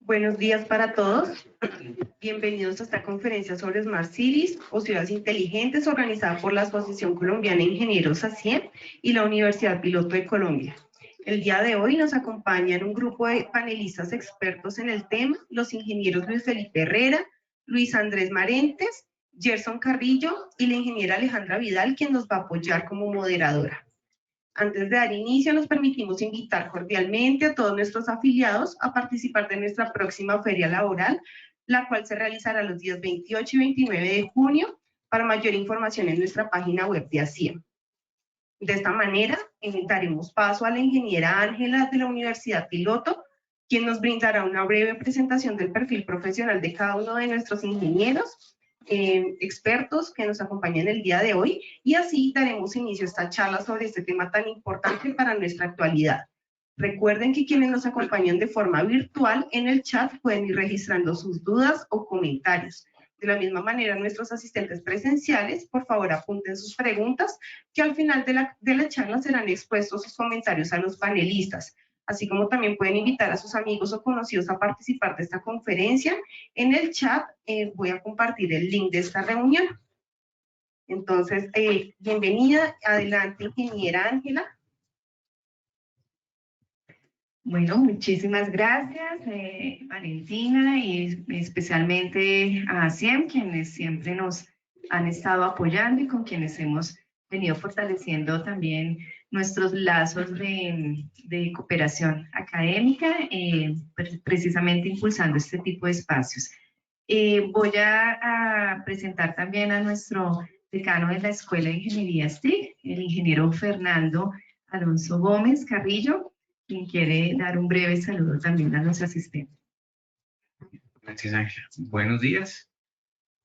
Buenos días para todos. Bienvenidos a esta conferencia sobre Smart Cities o ciudades inteligentes organizada por la Asociación Colombiana de Ingenieros ASIEM y la Universidad Piloto de Colombia. El día de hoy nos acompañan un grupo de panelistas expertos en el tema, los ingenieros Luis Felipe Herrera, Luis Andrés Marentes, Gerson Carrillo y la ingeniera Alejandra Vidal, quien nos va a apoyar como moderadora. Antes de dar inicio, nos permitimos invitar cordialmente a todos nuestros afiliados a participar de nuestra próxima feria laboral, la cual se realizará los días 28 y 29 de junio. Para mayor información en nuestra página web de ASIEM. De esta manera, daremos paso a la ingeniera Ángela de la Universidad Piloto, quien nos brindará una breve presentación del perfil profesional de cada uno de nuestros ingenieros, expertos que nos acompañan el día de hoy, y así daremos inicio a esta charla sobre este tema tan importante para nuestra actualidad. Recuerden que quienes nos acompañan de forma virtual en el chat pueden ir registrando sus dudas o comentarios. De la misma manera, nuestros asistentes presenciales, por favor, apunten sus preguntas, que al final de la charla serán expuestos sus comentarios a los panelistas, así como también pueden invitar a sus amigos o conocidos a participar de esta conferencia. En el chat voy a compartir el link de esta reunión. Entonces, bienvenida, adelante, ingeniera Ángela. Bueno, muchísimas gracias, Valentina, y especialmente a ASIEM, quienes siempre nos han estado apoyando y con quienes hemos venido fortaleciendo también nuestros lazos de cooperación académica, precisamente impulsando este tipo de espacios. Voy a presentar también a nuestro decano de la Escuela de Ingeniería STIC, el ingeniero Fernando Alonso Gómez Carrillo, quien quiere dar un breve saludo también a los asistentes. Gracias, Ángela. Buenos días.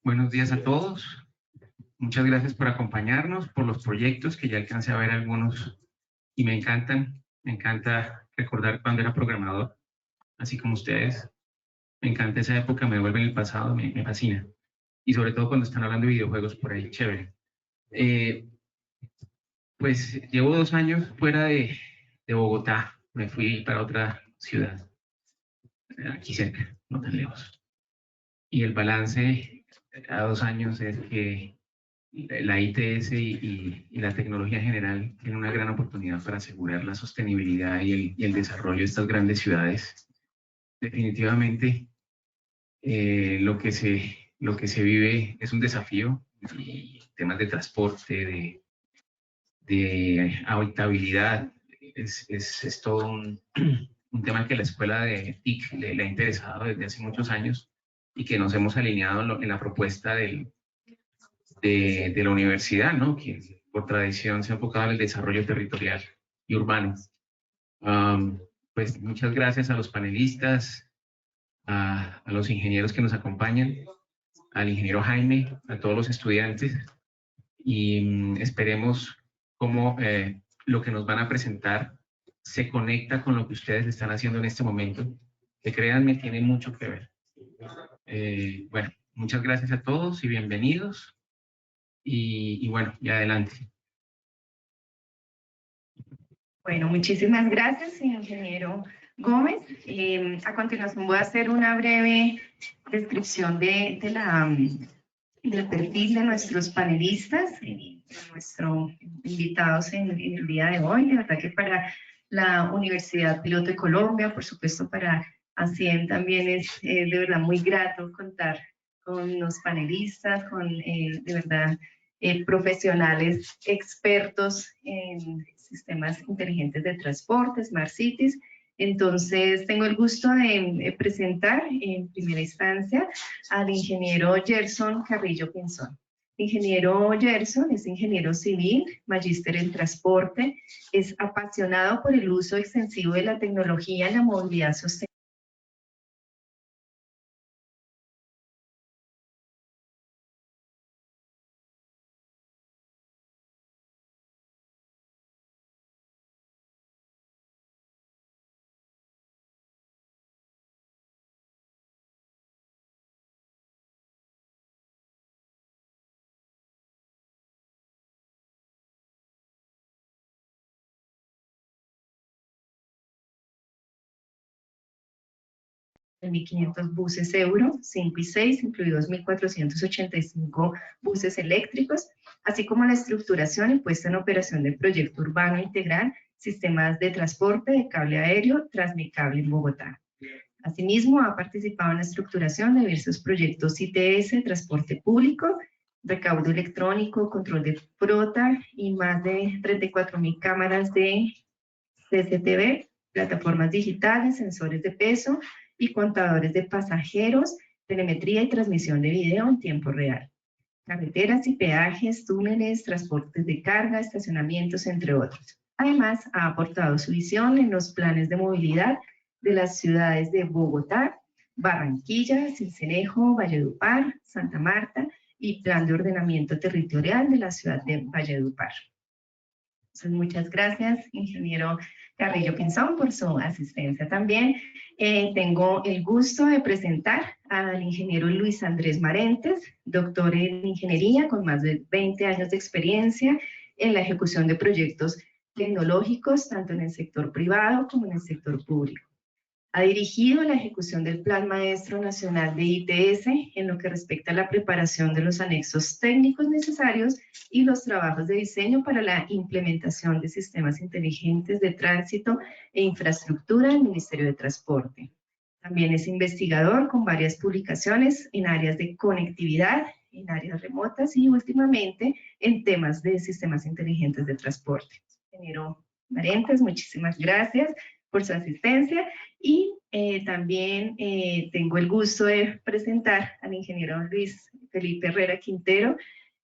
Buenos días a todos. Muchas gracias por acompañarnos, por los proyectos, que ya alcancé a ver algunos y me encantan. Me encanta recordar cuando era programador, así como ustedes. Me encanta esa época, me devuelve en el pasado, me fascina. Y sobre todo cuando están hablando de videojuegos por ahí, chévere. Pues llevo 2 años fuera de Bogotá. Me fui para otra ciudad, aquí cerca, no tan lejos. Y el balance a 2 años es que la ITS y la tecnología en general tienen una gran oportunidad para asegurar la sostenibilidad y el desarrollo de estas grandes ciudades. Definitivamente lo que se vive es un desafío, y temas de transporte, de habitabilidad, es todo un tema que la escuela de TIC le ha interesado desde hace muchos años y que nos hemos alineado en la propuesta de la universidad, ¿no? Que por tradición se ha enfocado en el desarrollo territorial y urbano. Pues muchas gracias a los panelistas, a los ingenieros que nos acompañan, al ingeniero Jaime, a todos los estudiantes, y esperemos cómo lo que nos van a presentar se conecta con lo que ustedes están haciendo en este momento, que créanme, tiene mucho que ver. Bueno, muchas gracias a todos y bienvenidos. Y bueno, y adelante. Bueno, muchísimas gracias, ingeniero Gómez. A continuación voy a hacer una breve descripción del perfil de nuestros panelistas, de nuestros invitados en el día de hoy. De verdad que para la Universidad Piloto de Colombia, por supuesto para ASIEM también es de verdad muy grato contar con los panelistas, con de verdad profesionales expertos en sistemas inteligentes de transporte, Smart Cities. Entonces, tengo el gusto de presentar en primera instancia al ingeniero Gerson Carrillo Pinzón. Ingeniero Gerson es ingeniero civil, magíster en transporte, es apasionado por el uso extensivo de la tecnología en la movilidad sostenible. de 1.500 buses Euro 5 y 6, incluidos 1.485 buses eléctricos, así como la estructuración y puesta en operación del proyecto urbano integral, sistemas de transporte de cable aéreo Transmicable en Bogotá. Asimismo, ha participado en la estructuración de diversos proyectos ITS, transporte público, recaudo electrónico, control de flota y más de 34.000 cámaras de CCTV, plataformas digitales, sensores de peso y contadores de pasajeros, telemetría y transmisión de video en tiempo real. Carreteras y peajes, túneles, transportes de carga, estacionamientos, entre otros. Además, ha aportado su visión en los planes de movilidad de las ciudades de Bogotá, Barranquilla, Sincelejo, Valledupar, Santa Marta y Plan de Ordenamiento Territorial de la ciudad de Valledupar. Entonces, muchas gracias, ingeniero Carrillo Pinzón, por su asistencia también. Tengo el gusto de presentar al ingeniero Luis Andrés Marentes, doctor en ingeniería con más de 20 años de experiencia en la ejecución de proyectos tecnológicos, tanto en el sector privado como en el sector público. Ha dirigido la ejecución del Plan Maestro Nacional de ITS en lo que respecta a la preparación de los anexos técnicos necesarios y los trabajos de diseño para la implementación de sistemas inteligentes de tránsito e infraestructura del Ministerio de Transporte. También es investigador con varias publicaciones en áreas de conectividad, en áreas remotas y últimamente en temas de sistemas inteligentes de transporte. Ingeniero Marentes, muchísimas gracias por su asistencia y también tengo el gusto de presentar al ingeniero Luis Felipe Herrera Quintero,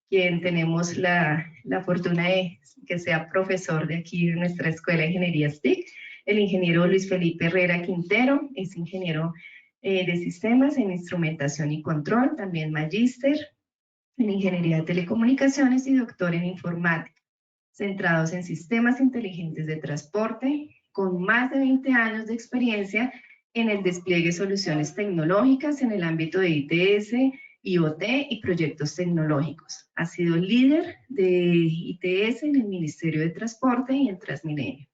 quien tenemos la fortuna de que sea profesor de aquí en nuestra Escuela de Ingeniería STIC. El ingeniero Luis Felipe Herrera Quintero es ingeniero de sistemas en instrumentación y control, también magíster en Ingeniería de Telecomunicaciones y doctor en informática, centrados en sistemas inteligentes de transporte, con más de 20 años de experiencia en el despliegue de soluciones tecnológicas en el ámbito de ITS, IoT y proyectos tecnológicos. Ha sido líder de ITS en el Ministerio de Transporte y en Transmilenio.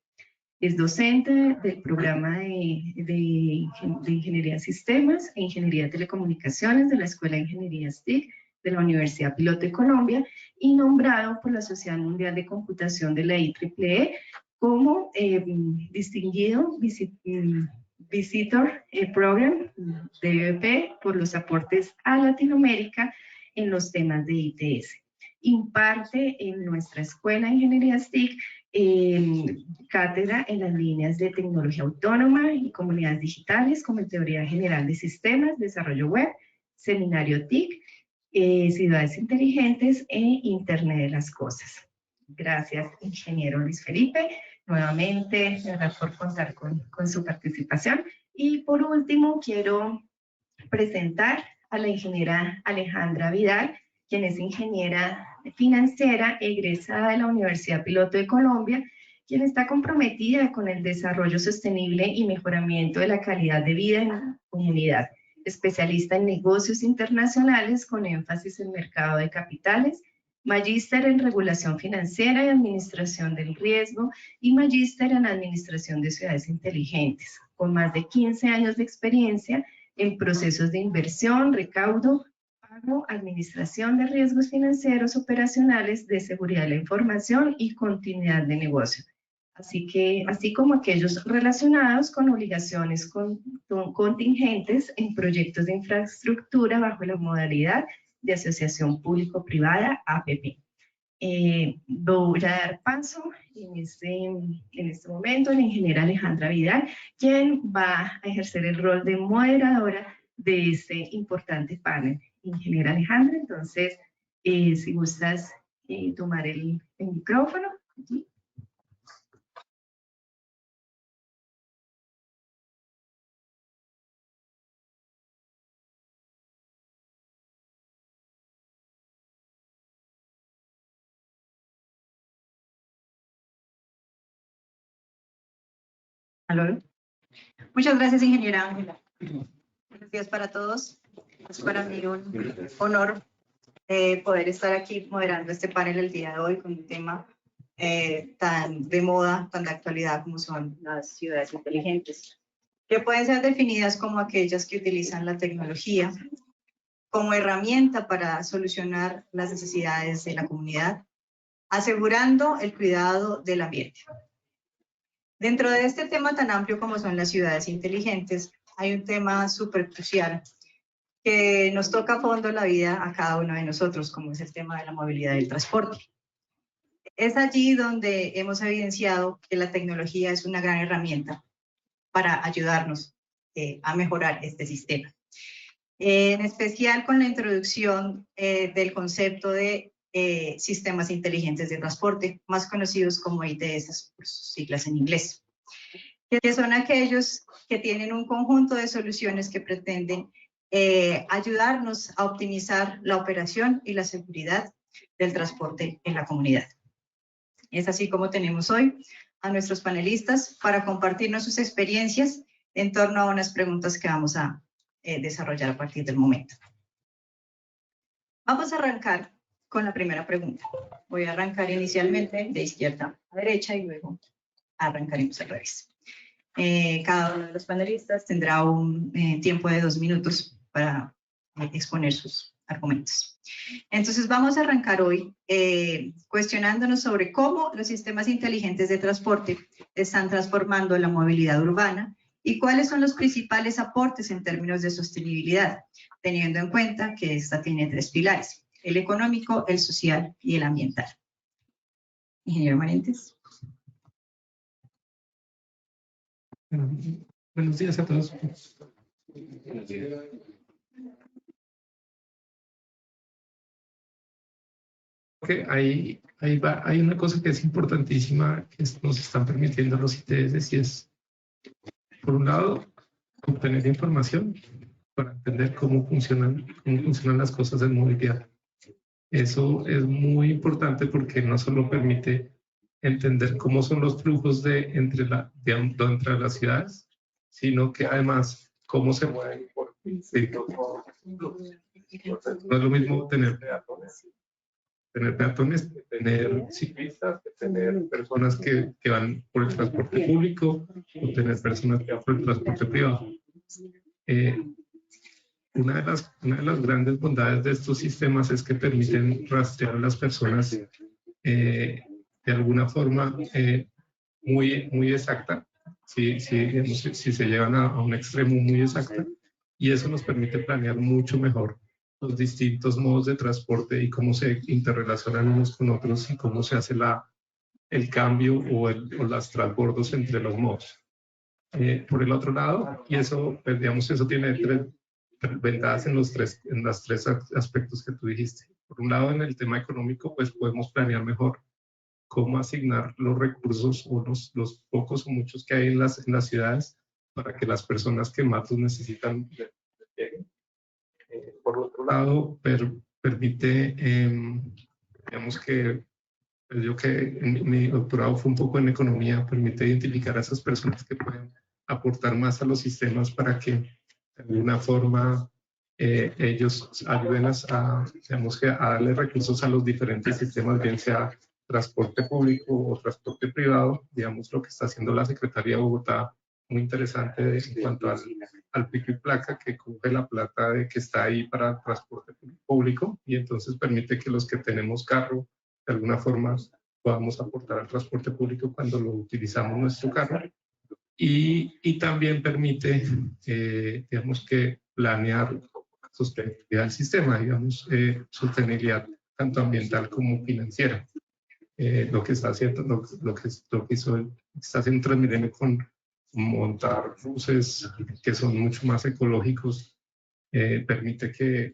Es docente del programa de Ingeniería de Sistemas e Ingeniería de Telecomunicaciones de la Escuela de Ingeniería STIC de la Universidad Piloto de Colombia y nombrado por la Sociedad Mundial de Computación de la IEEE como distinguido Visitor Program DVP por los aportes a Latinoamérica en los temas de ITS. Imparte en nuestra Escuela de Ingeniería STIC cátedra en las líneas de tecnología autónoma y comunidades digitales como teoría general de sistemas, desarrollo web, seminario TIC, ciudades inteligentes e Internet de las cosas. Gracias, ingeniero Luis Felipe, nuevamente, gracias por contar con su participación. Y por último, quiero presentar a la ingeniera Alejandra Vidal, quien es ingeniera financiera egresada de la Universidad Piloto de Colombia, quien está comprometida con el desarrollo sostenible y mejoramiento de la calidad de vida en la comunidad, especialista en negocios internacionales con énfasis en mercado de capitales, magíster en regulación financiera y administración del riesgo y magíster en administración de ciudades inteligentes, con más de 15 años de experiencia en procesos de inversión, recaudo, pago, administración de riesgos financieros operacionales, de seguridad de la información y continuidad de negocio. Así como aquellos relacionados con obligaciones contingentes en proyectos de infraestructura bajo la modalidad de asociación público-privada, APP. Voy a dar paso en este momento a la ingeniera Alejandra Vidal, quien va a ejercer el rol de moderadora de este importante panel. Ingeniera Alejandra, entonces, si gustas tomar el micrófono. Aquí. ¿Aló? Muchas gracias, ingeniera Ángela. Buenos días para todos. Es para mí un honor poder estar aquí moderando este panel el día de hoy con un tema tan de moda, tan de actualidad como son las ciudades inteligentes. que pueden ser definidas como aquellas que utilizan la tecnología como herramienta para solucionar las necesidades de la comunidad, asegurando el cuidado del ambiente. Dentro de este tema tan amplio como son las ciudades inteligentes, hay un tema súper crucial que nos toca a fondo la vida a cada uno de nosotros, como es el tema de la movilidad y el transporte. Es allí donde hemos evidenciado que la tecnología es una gran herramienta para ayudarnos a mejorar este sistema. En especial con la introducción del concepto de sistemas inteligentes de transporte, más conocidos como ITS por sus siglas en inglés, que son aquellos que tienen un conjunto de soluciones que pretenden ayudarnos a optimizar la operación y la seguridad del transporte en la comunidad. Es así como tenemos hoy a nuestros panelistas para compartirnos sus experiencias en torno a unas preguntas que vamos a desarrollar a partir del momento. Vamos a arrancar con la primera pregunta. Voy a arrancar inicialmente de izquierda a derecha y luego arrancaremos al revés. Cada uno de los panelistas tendrá un tiempo de 2 minutos para exponer sus argumentos. Entonces vamos a arrancar hoy cuestionándonos sobre cómo los sistemas inteligentes de transporte están transformando la movilidad urbana y cuáles son los principales aportes en términos de sostenibilidad, teniendo en cuenta que esta tiene 3 pilares: el económico, el social y el ambiental. Ingeniero Marentes. Buenos días a todos. Okay, hay una cosa que es importantísima que nos están permitiendo los ITS, y es, por un lado, obtener información para entender cómo funcionan las cosas en movilidad. Eso es muy importante porque no solo permite entender cómo son los flujos entre las ciudades, sino que además cómo se mueven por no es lo mismo tener peatones, tener ciclistas, tener personas que van por el transporte público o tener personas que van por el transporte privado. Una de las grandes bondades de estos sistemas es que permiten rastrear a las personas de alguna forma muy exacta, si se llevan a un extremo muy exacto, y eso nos permite planear mucho mejor los distintos modos de transporte y cómo se interrelacionan unos con otros y cómo se hace el cambio o los transbordos entre los modos. Por el otro lado, y eso, pues, digamos, eso tiene 3 ventajas en los tres aspectos que tú dijiste. Por un lado, en el tema económico, pues podemos planear mejor cómo asignar los recursos o los pocos o muchos que hay en las ciudades para que las personas que más los necesitan lleguen. Por otro lado, permite, digamos que mi doctorado fue un poco en economía, permite identificar a esas personas que pueden aportar más a los sistemas para que de alguna forma ellos ayuden digamos que a darle recursos a los diferentes sistemas, bien sea transporte público o transporte privado. Digamos, lo que está haciendo la Secretaría de Bogotá, muy interesante en cuanto al pico y placa, que coge la plata que está ahí para el transporte público y entonces permite que los que tenemos carro de alguna forma podamos aportar al transporte público cuando lo utilizamos nuestro carro. Y también permite, digamos, que planear sostenibilidad del sistema, digamos, sostenibilidad tanto ambiental como financiera. Lo que está haciendo, lo que está haciendo Transmilenio con montar buses que son mucho más ecológicos, permite que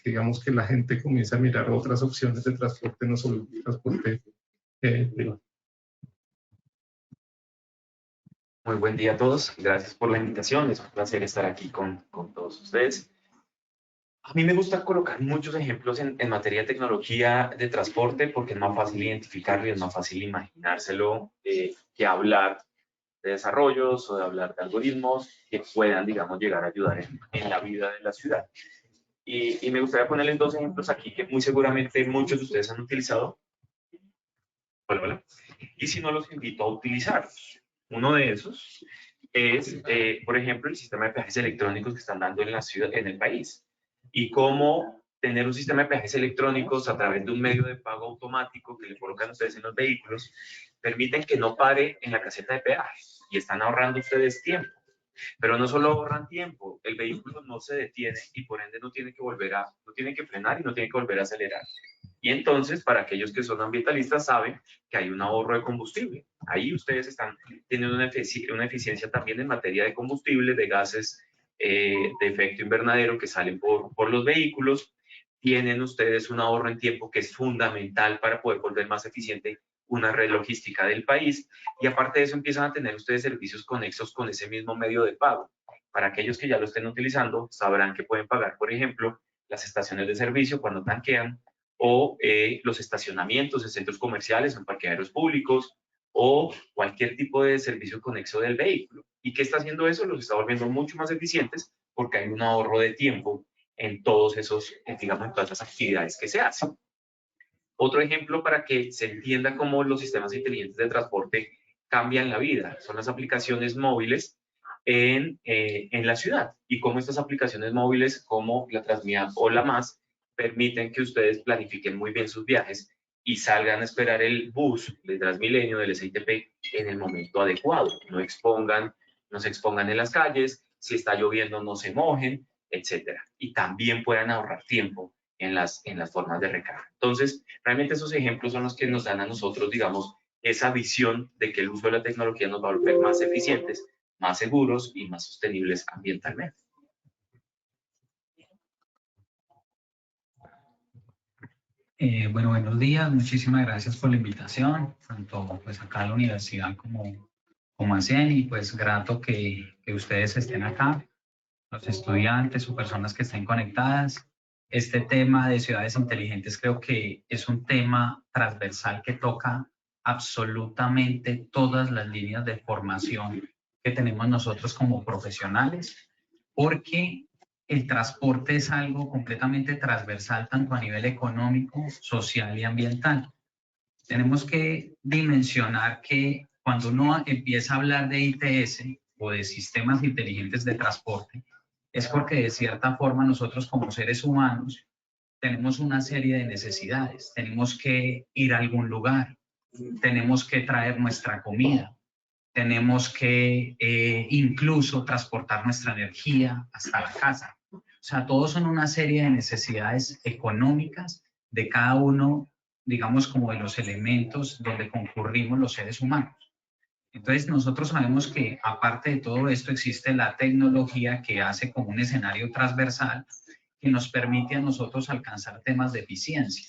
digamos que la gente comience a mirar otras opciones de transporte, no solo el transporte privado. Muy buen día a todos, gracias por la invitación, es un placer estar aquí con todos ustedes. A mí me gusta colocar muchos ejemplos en materia de tecnología de transporte porque es más fácil identificarlo y es más fácil imaginárselo que hablar de desarrollos o de hablar de algoritmos que puedan, digamos, llegar a ayudar en la vida de la ciudad. Y me gustaría ponerles 2 ejemplos aquí que muy seguramente muchos de ustedes han utilizado. Hola, hola. Y si no, los invito a utilizarlos. Uno de esos es, por ejemplo, el sistema de peajes electrónicos que están dando en la ciudad, en el país. Y cómo tener un sistema de peajes electrónicos a través de un medio de pago automático que le colocan ustedes en los vehículos, permiten que no pare en la caseta de peaje y están ahorrando ustedes tiempo. Pero no solo ahorran tiempo, el vehículo no se detiene y por ende no tiene que frenar y no tiene que volver a acelerar. Y entonces, para aquellos que son ambientalistas, saben que hay un ahorro de combustible. Ahí ustedes están teniendo una eficiencia también en materia de combustible, de gases de efecto invernadero que salen por los vehículos. Tienen ustedes un ahorro en tiempo que es fundamental para poder volver más eficiente una red logística del país. Y aparte de eso, empiezan a tener ustedes servicios conexos con ese mismo medio de pago. Para aquellos que ya lo estén utilizando, sabrán que pueden pagar, por ejemplo, las estaciones de servicio cuando tanquean, o los estacionamientos en centros comerciales, en parqueaderos públicos, o cualquier tipo de servicio conexo del vehículo. ¿Y qué está haciendo eso? Los está volviendo mucho más eficientes porque hay un ahorro de tiempo en todos esos, digamos, en todas las actividades que se hacen. Otro ejemplo para que se entienda cómo los sistemas inteligentes de transporte cambian la vida son las aplicaciones móviles en la ciudad y cómo estas aplicaciones móviles como la Transmía o la Más permiten que ustedes planifiquen muy bien sus viajes y salgan a esperar el bus de Transmilenio, del SITP, en el momento adecuado. No se expongan en las calles, si está lloviendo no se mojen, etcétera. Y también puedan ahorrar tiempo en las formas de recarga. Entonces, realmente esos ejemplos son los que nos dan a nosotros, digamos, esa visión de que el uso de la tecnología nos va a volver más eficientes, más seguros y más sostenibles ambientalmente. Bueno, buenos días, muchísimas gracias por la invitación, tanto pues acá a la universidad como a CIEN, y pues grato que ustedes estén acá, los estudiantes o personas que estén conectadas. Este tema de ciudades inteligentes creo que es un tema transversal que toca absolutamente todas las líneas de formación que tenemos nosotros como profesionales, porque el transporte es algo completamente transversal tanto a nivel económico, social y ambiental. Tenemos que dimensionar que cuando uno empieza a hablar de ITS o de sistemas inteligentes de transporte, es porque de cierta forma nosotros como seres humanos tenemos una serie de necesidades. Tenemos que ir a algún lugar, tenemos que traer nuestra comida, tenemos que incluso transportar nuestra energía hasta la casa. O sea, todos son una serie de necesidades económicas de cada uno, digamos, como de los elementos donde concurrimos los seres humanos. Entonces, nosotros sabemos que aparte de todo esto existe la tecnología que hace como un escenario transversal que nos permite a nosotros alcanzar temas de eficiencia.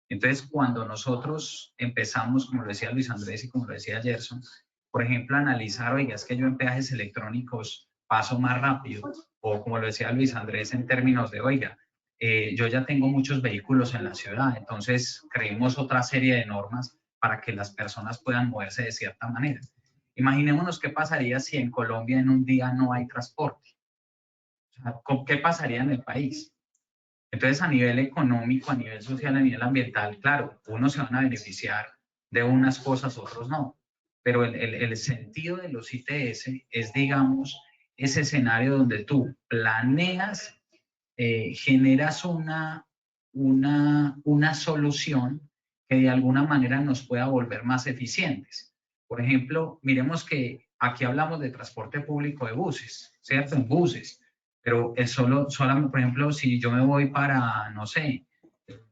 Entonces, cuando nosotros empezamos, como lo decía Luis Andrés y como lo decía Gerson, por ejemplo, analizar, oiga, es que yo en peajes electrónicos paso más rápido, o como lo decía Luis Andrés en términos de, oiga, yo ya tengo muchos vehículos en la ciudad, entonces creemos otra serie de normas para que las personas puedan moverse de cierta manera. Imaginémonos qué pasaría si en Colombia en un día no hay transporte. O sea, ¿qué pasaría en el país? Entonces, a nivel económico, a nivel social, a nivel ambiental, claro, unos se van a beneficiar de unas cosas, otros no. Pero el sentido de los ITS es, digamos, ese escenario donde tú planeas, generas una solución que de alguna manera nos pueda volver más eficientes. Por ejemplo, miremos que aquí hablamos de transporte público de buses, ¿cierto? En buses. Pero es solamente, por ejemplo, si yo me voy para, no sé,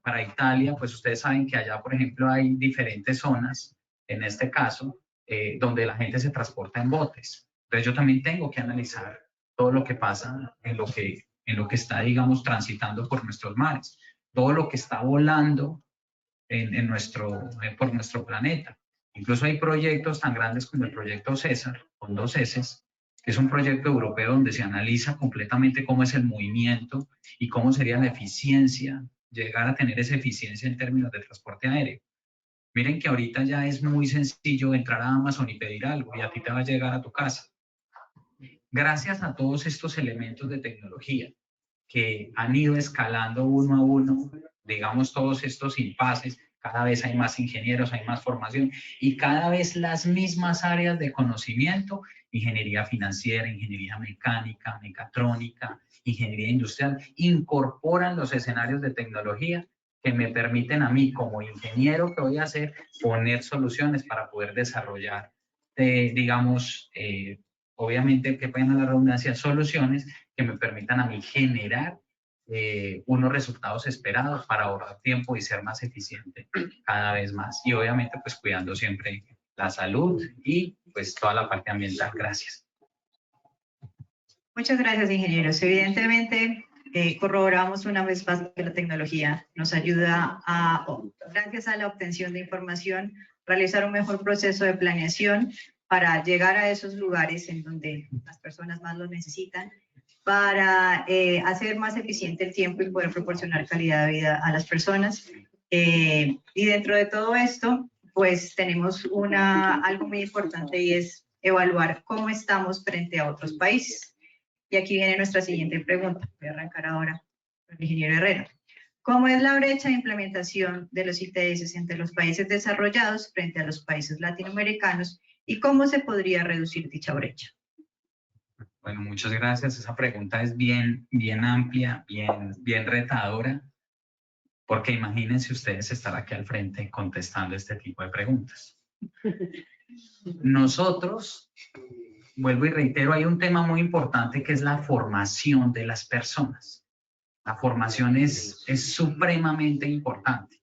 para Italia, pues ustedes saben que allá, por ejemplo, hay diferentes zonas, en este caso, donde la gente se transporta en botes. Entonces yo también tengo que analizar todo lo que pasa en lo que está, digamos, transitando por nuestros mares, todo lo que está volando por nuestro planeta. Incluso hay proyectos tan grandes como el proyecto César, con 2 S, que es un proyecto europeo donde se analiza completamente cómo es el movimiento y cómo sería la eficiencia, llegar a tener esa eficiencia en términos de transporte aéreo. Miren que ahorita ya es muy sencillo entrar a Amazon y pedir algo y a ti te va a llegar a tu casa. Gracias a todos estos elementos de tecnología que han ido escalando uno a uno, digamos, todos estos impases, Cada vez hay más ingenieros, hay más formación y cada vez las mismas áreas de conocimiento, ingeniería financiera, ingeniería mecánica, mecatrónica, ingeniería industrial, incorporan los escenarios de tecnología que me permiten a mí como ingeniero que voy a hacer poner soluciones para poder desarrollar, digamos, obviamente que pueden la redundancia, soluciones que me permitan a mí generar unos resultados esperados para ahorrar tiempo y ser más eficiente cada vez más. Y obviamente pues cuidando siempre la salud y pues toda la parte ambiental. Gracias. Muchas gracias, ingenieros. Evidentemente, corroboramos una vez más que la tecnología nos ayuda a, gracias a la obtención de información, realizar un mejor proceso de planeación para llegar a esos lugares en donde las personas más lo necesitan, para hacer más eficiente el tiempo y poder proporcionar calidad de vida a las personas. Y dentro de todo esto, pues tenemos algo muy importante y es evaluar cómo estamos frente a otros países. Y aquí viene nuestra siguiente pregunta. Voy a arrancar ahora con el ingeniero Herrera. ¿Cómo es la brecha de implementación de los ITS entre los países desarrollados frente a los países latinoamericanos y cómo se podría reducir dicha brecha? Bueno, muchas gracias. Esa pregunta es bien amplia, bien retadora, porque imagínense ustedes estar aquí al frente contestando este tipo de preguntas. Nosotros, vuelvo y reitero, hay un tema muy importante que es la formación de las personas. La formación es supremamente importante.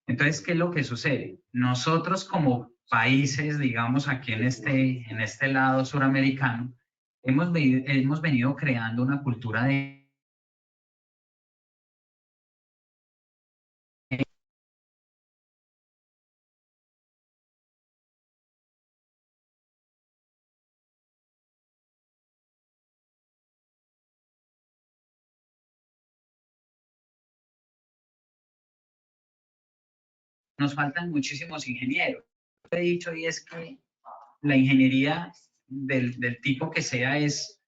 Entonces, ¿qué es lo que sucede? Nosotros como países, digamos aquí en este lado suramericano, hemos venido creando una cultura de nos faltan muchísimos ingenieros. Lo que he dicho y es que la ingeniería del tipo que sea es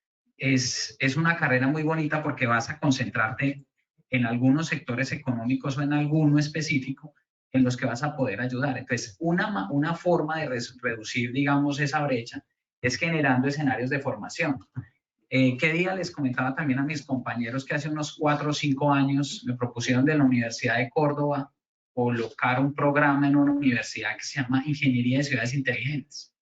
una carrera muy bonita porque vas a concentrarte en algunos sectores económicos o en alguno específico en los que vas a poder ayudar. Entonces, una forma de reducir, digamos, esa brecha es generando escenarios de formación. ¿Qué día les comentaba también a mis compañeros que hace unos 4 o 5 años me propusieron de la Universidad de Córdoba colocar un programa en una universidad que se llama Ingeniería de Ciudades Inteligentes?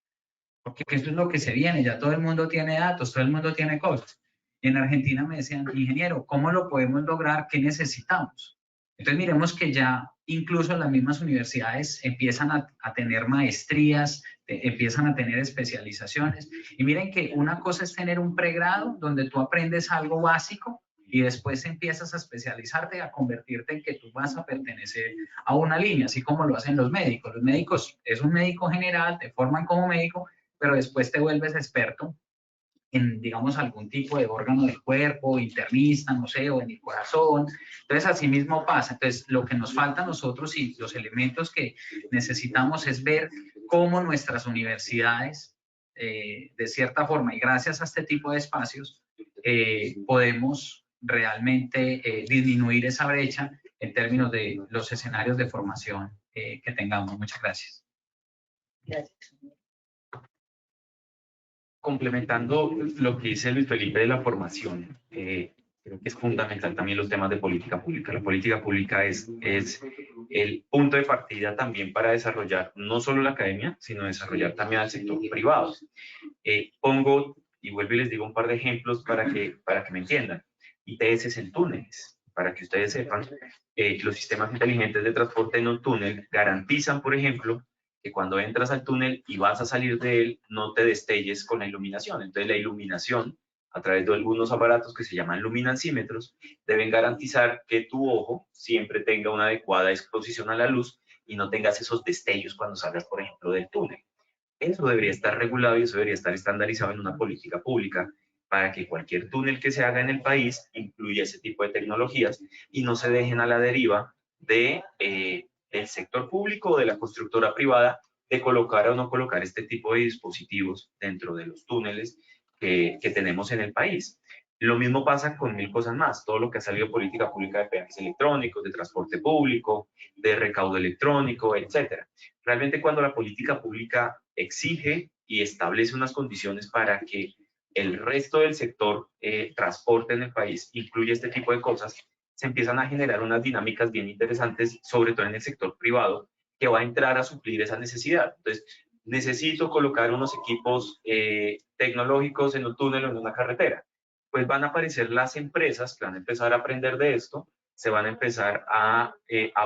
Porque eso es lo que se viene, ya todo el mundo tiene datos, todo el mundo tiene cosas. En Argentina me decían, ingeniero, ¿cómo lo podemos lograr? ¿Qué necesitamos? Entonces miremos que ya incluso las mismas universidades empiezan a tener maestrías, empiezan a tener especializaciones. Y miren que una cosa es tener un pregrado donde tú aprendes algo básico y después empiezas a especializarte, a convertirte en que tú vas a pertenecer a una línea, así como lo hacen los médicos. Los médicos, es un médico general, te forman como médico, pero después te vuelves experto en, digamos, algún tipo de órgano del cuerpo, internista, no sé, o en el corazón. Entonces, así mismo pasa. Entonces, lo que nos falta a nosotros y los elementos que necesitamos es ver cómo nuestras universidades, de cierta forma, y gracias a este tipo de espacios, podemos realmente disminuir esa brecha en términos de los escenarios de formación que tengamos. Muchas gracias. Gracias. Complementando lo que dice Luis Felipe de la formación, creo que es fundamental también los temas de política pública. La política pública es el punto de partida también para desarrollar no solo la academia, sino desarrollar también al sector privado. Pongo, y vuelvo y les digo un par de ejemplos para que me entiendan. ITS en túneles, para que ustedes sepan, los sistemas inteligentes de transporte en un túnel garantizan, por ejemplo, que cuando entras al túnel y vas a salir de él, no te destelles con la iluminación. Entonces, la iluminación, a través de algunos aparatos que se llaman luminancímetros, deben garantizar que tu ojo siempre tenga una adecuada exposición a la luz y no tengas esos destellos cuando salgas, por ejemplo, del túnel. Eso debería estar regulado y eso debería estar estandarizado en una política pública para que cualquier túnel que se haga en el país incluya ese tipo de tecnologías y no se dejen a la deriva del sector público o de la constructora privada de colocar o no colocar este tipo de dispositivos dentro de los túneles que tenemos en el país. Lo mismo pasa con mil cosas más, todo lo que ha salido de política pública de peajes electrónicos, de transporte público, de recaudo electrónico, etcétera. Realmente cuando la política pública exige y establece unas condiciones para que el resto del sector transporte en el país incluya este tipo de cosas, se empiezan a generar unas dinámicas bien interesantes, sobre todo en el sector privado, que va a entrar a suplir esa necesidad. Entonces, necesito colocar unos equipos tecnológicos en un túnel o en una carretera. Pues van a aparecer las empresas que van a empezar a aprender de esto, se van a empezar a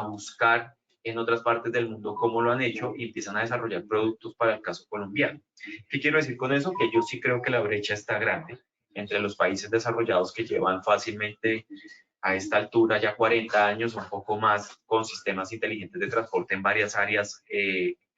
buscar en otras partes del mundo cómo lo han hecho y empiezan a desarrollar productos para el caso colombiano. ¿Qué quiero decir con eso? Que yo sí creo que la brecha está grande entre los países desarrollados que llevan fácilmente a esta altura ya 40 años o un poco más con sistemas inteligentes de transporte en varias áreas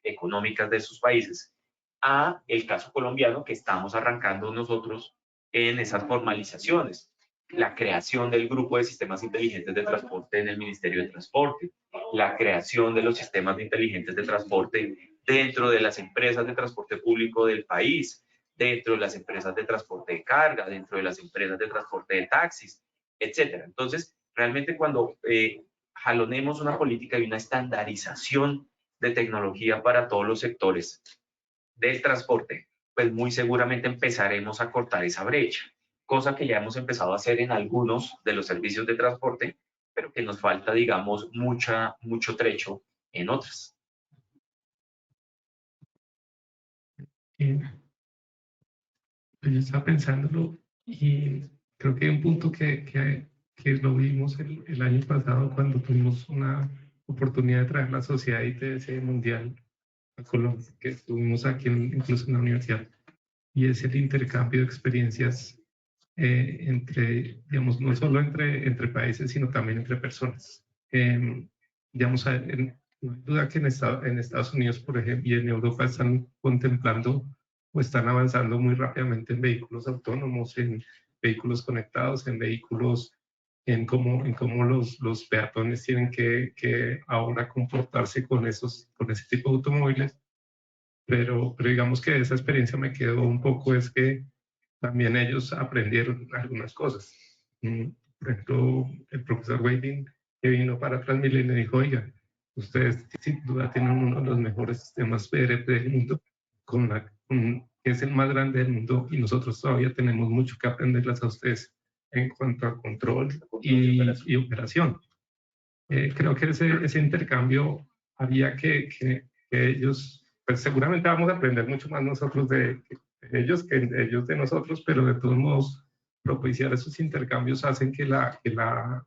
económicas de sus países, a el caso colombiano que estamos arrancando nosotros en esas formalizaciones. La creación del grupo de sistemas inteligentes de transporte en el Ministerio de Transporte, la creación de los sistemas de inteligentes de transporte dentro de las empresas de transporte público del país, dentro de las empresas de transporte de carga, dentro de las empresas de transporte de taxis, etcétera. Entonces, realmente cuando jalonemos una política y una estandarización de tecnología para todos los sectores del transporte, pues muy seguramente empezaremos a cortar esa brecha, cosa que ya hemos empezado a hacer en algunos de los servicios de transporte, pero que nos falta, digamos, mucho trecho en otras. Pues yo estaba pensándolo y creo que hay un punto que lo vimos el año pasado cuando tuvimos una oportunidad de traer la sociedad ITS mundial a Colombia, que estuvimos aquí incluso en la universidad, y es el intercambio de experiencias entre, digamos, no solo entre países, sino también entre personas. Digamos, no hay duda que en Estados Unidos, por ejemplo, y en Europa están contemplando o están avanzando muy rápidamente en vehículos autónomos, en vehículos conectados, en vehículos, en cómo los peatones tienen que ahora comportarse con ese tipo de automóviles. Pero digamos que de esa experiencia me quedó un poco es que también ellos aprendieron algunas cosas. Por ejemplo, el profesor Wading, que vino para Transmilenio, dijo, oiga, ustedes sin duda tienen uno de los mejores sistemas PRP del mundo, que es el más grande del mundo, y nosotros todavía tenemos mucho que aprenderles a ustedes en cuanto a control y operación. Creo que ese intercambio había que ellos, pues seguramente vamos a aprender mucho más nosotros de ellos que ellos de nosotros, pero de todos modos propiciar esos intercambios hacen que la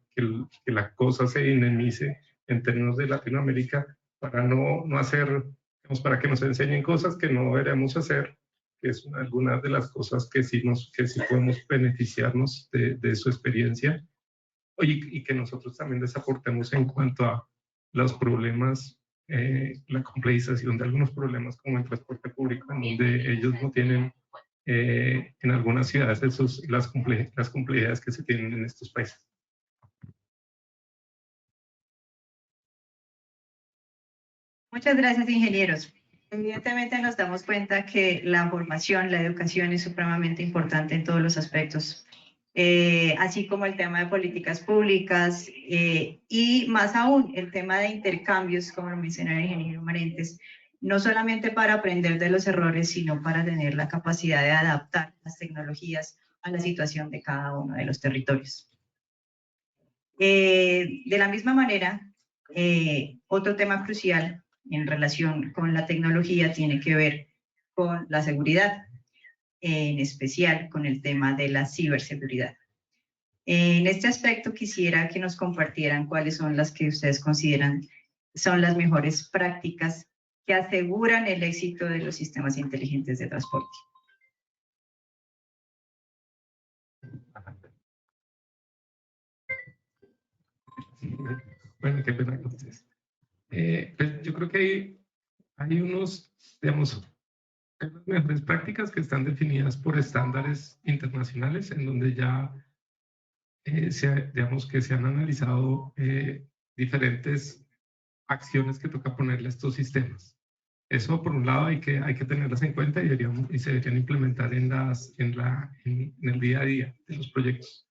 cosa se dinamice en términos de Latinoamérica para no hacer, digamos, para que nos enseñen cosas que no deberíamos hacer, que es algunas de las cosas que sí podemos beneficiarnos de su experiencia, y que nosotros también les aportemos en cuanto a los problemas, la complejización de algunos problemas como el transporte público, en donde ellos no tienen en algunas ciudades las complejidades que se tienen en estos países. Muchas gracias, ingenieros. Evidentemente nos damos cuenta que la formación, la educación es supremamente importante en todos los aspectos, así como el tema de políticas públicas y más aún el tema de intercambios, como lo mencionó el ingeniero Marentes, no solamente para aprender de los errores, sino para tener la capacidad de adaptar las tecnologías a la situación de cada uno de los territorios. De la misma manera, otro tema crucial en relación con la tecnología tiene que ver con la seguridad, en especial con el tema de la ciberseguridad. En este aspecto quisiera que nos compartieran cuáles son las que ustedes consideran son las mejores prácticas que aseguran el éxito de los sistemas inteligentes de transporte. Bueno, qué pena con ustedes. Pues yo creo que hay unos, digamos, las mejores prácticas que están definidas por estándares internacionales en donde ya digamos que se han analizado diferentes acciones que toca ponerle a estos sistemas. Eso por un lado hay que tenerlas en cuenta y se deberían implementar en el día a día de los proyectos.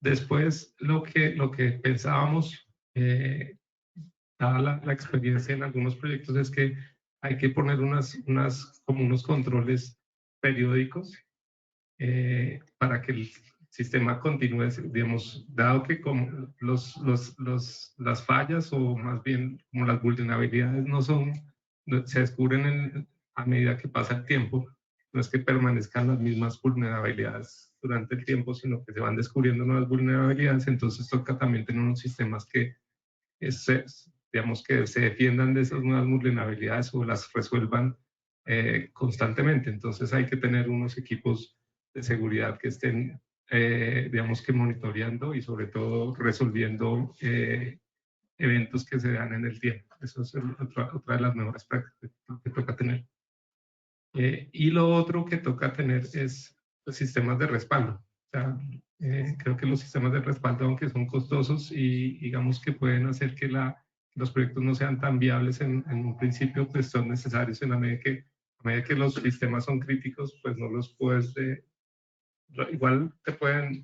Después, lo que pensábamos, dada la experiencia en algunos proyectos, es que hay que poner como unos controles periódicos para que el sistema continúe, digamos, dado que como las fallas o más bien como las vulnerabilidades se descubren a medida que pasa el tiempo, no es que permanezcan las mismas vulnerabilidades durante el tiempo, sino que se van descubriendo nuevas vulnerabilidades, entonces toca también tener unos sistemas que digamos que se defiendan de esas nuevas vulnerabilidades o las resuelvan constantemente. Entonces hay que tener unos equipos de seguridad que estén, digamos que monitoreando y sobre todo resolviendo eventos que se dan en el tiempo. Eso es otra de las mejores prácticas que toca tener. Y lo otro que toca tener es los sistemas de respaldo. O sea, creo que los sistemas de respaldo, aunque son costosos y digamos que pueden hacer que los proyectos no sean tan viables en un principio, pues son necesarios en la medida que los sistemas son críticos, pues no los puedes... igual te pueden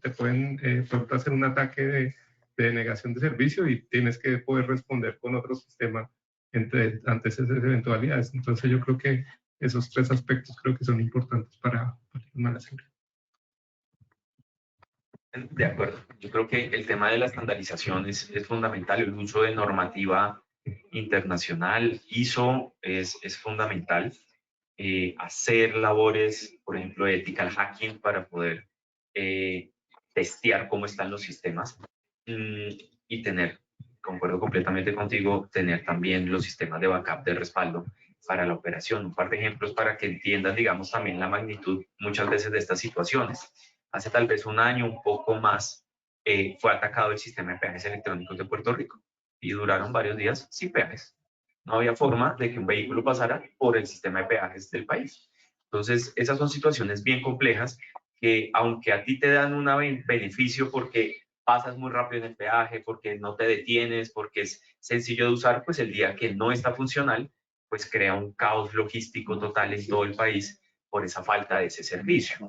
hacer un ataque de denegación de servicio y tienes que poder responder con otro sistema ante esas eventualidades. Entonces yo creo que esos tres aspectos creo que son importantes para la seguridad. De acuerdo. Yo creo que el tema de la estandarización es fundamental. El uso de normativa internacional, ISO, es fundamental. Hacer labores, por ejemplo, de ethical hacking para poder testear cómo están los sistemas y concuerdo completamente contigo, tener también los sistemas de backup de respaldo para la operación. Un par de ejemplos para que entiendan, digamos, también la magnitud muchas veces de estas situaciones. Hace tal vez un año, un poco más, fue atacado el sistema de peajes electrónicos de Puerto Rico y duraron varios días sin peajes. No había forma de que un vehículo pasara por el sistema de peajes del país. Entonces, esas son situaciones bien complejas que, aunque a ti te dan un beneficio porque pasas muy rápido en el peaje, porque no te detienes, porque es sencillo de usar, pues el día que no está funcional, pues crea un caos logístico total en todo el país por esa falta de ese servicio.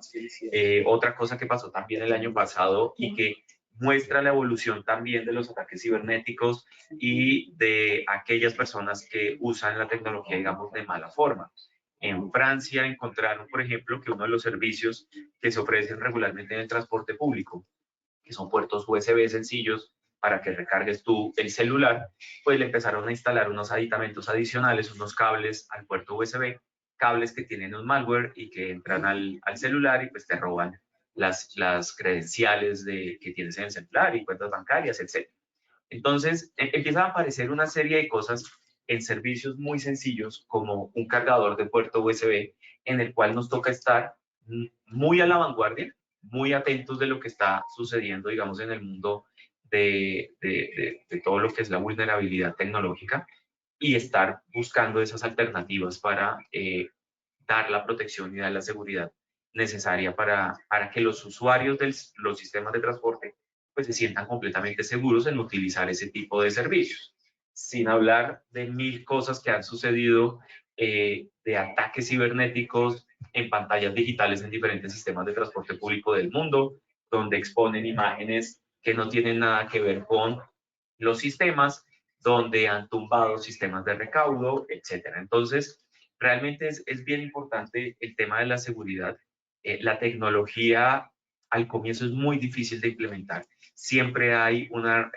Otra cosa que pasó también el año pasado y que muestra la evolución también de los ataques cibernéticos y de aquellas personas que usan la tecnología, digamos, de mala forma. En Francia encontraron, por ejemplo, que uno de los servicios que se ofrecen regularmente en el transporte público, que son puertos USB sencillos para que recargues tú el celular, pues le empezaron a instalar unos aditamentos adicionales, unos cables al puerto USB, cables que tienen un malware y que entran al celular y pues te roban las credenciales que tienes en el celular y cuentas bancarias, etc. Entonces, empiezan a aparecer una serie de cosas en servicios muy sencillos como un cargador de puerto USB en el cual nos toca estar muy a la vanguardia, muy atentos de lo que está sucediendo, digamos, en el mundo de todo lo que es la vulnerabilidad tecnológica y estar buscando esas alternativas para dar la protección y dar la seguridad necesaria para que los usuarios de los sistemas de transporte pues se sientan completamente seguros en utilizar ese tipo de servicios. Sin hablar de mil cosas que han sucedido de ataques cibernéticos en pantallas digitales en diferentes sistemas de transporte público del mundo, donde exponen imágenes que no tienen nada que ver con los sistemas, donde han tumbado sistemas de recaudo, etc. Entonces, realmente es bien importante el tema de la seguridad. La tecnología al comienzo es muy difícil de implementar. Siempre hay una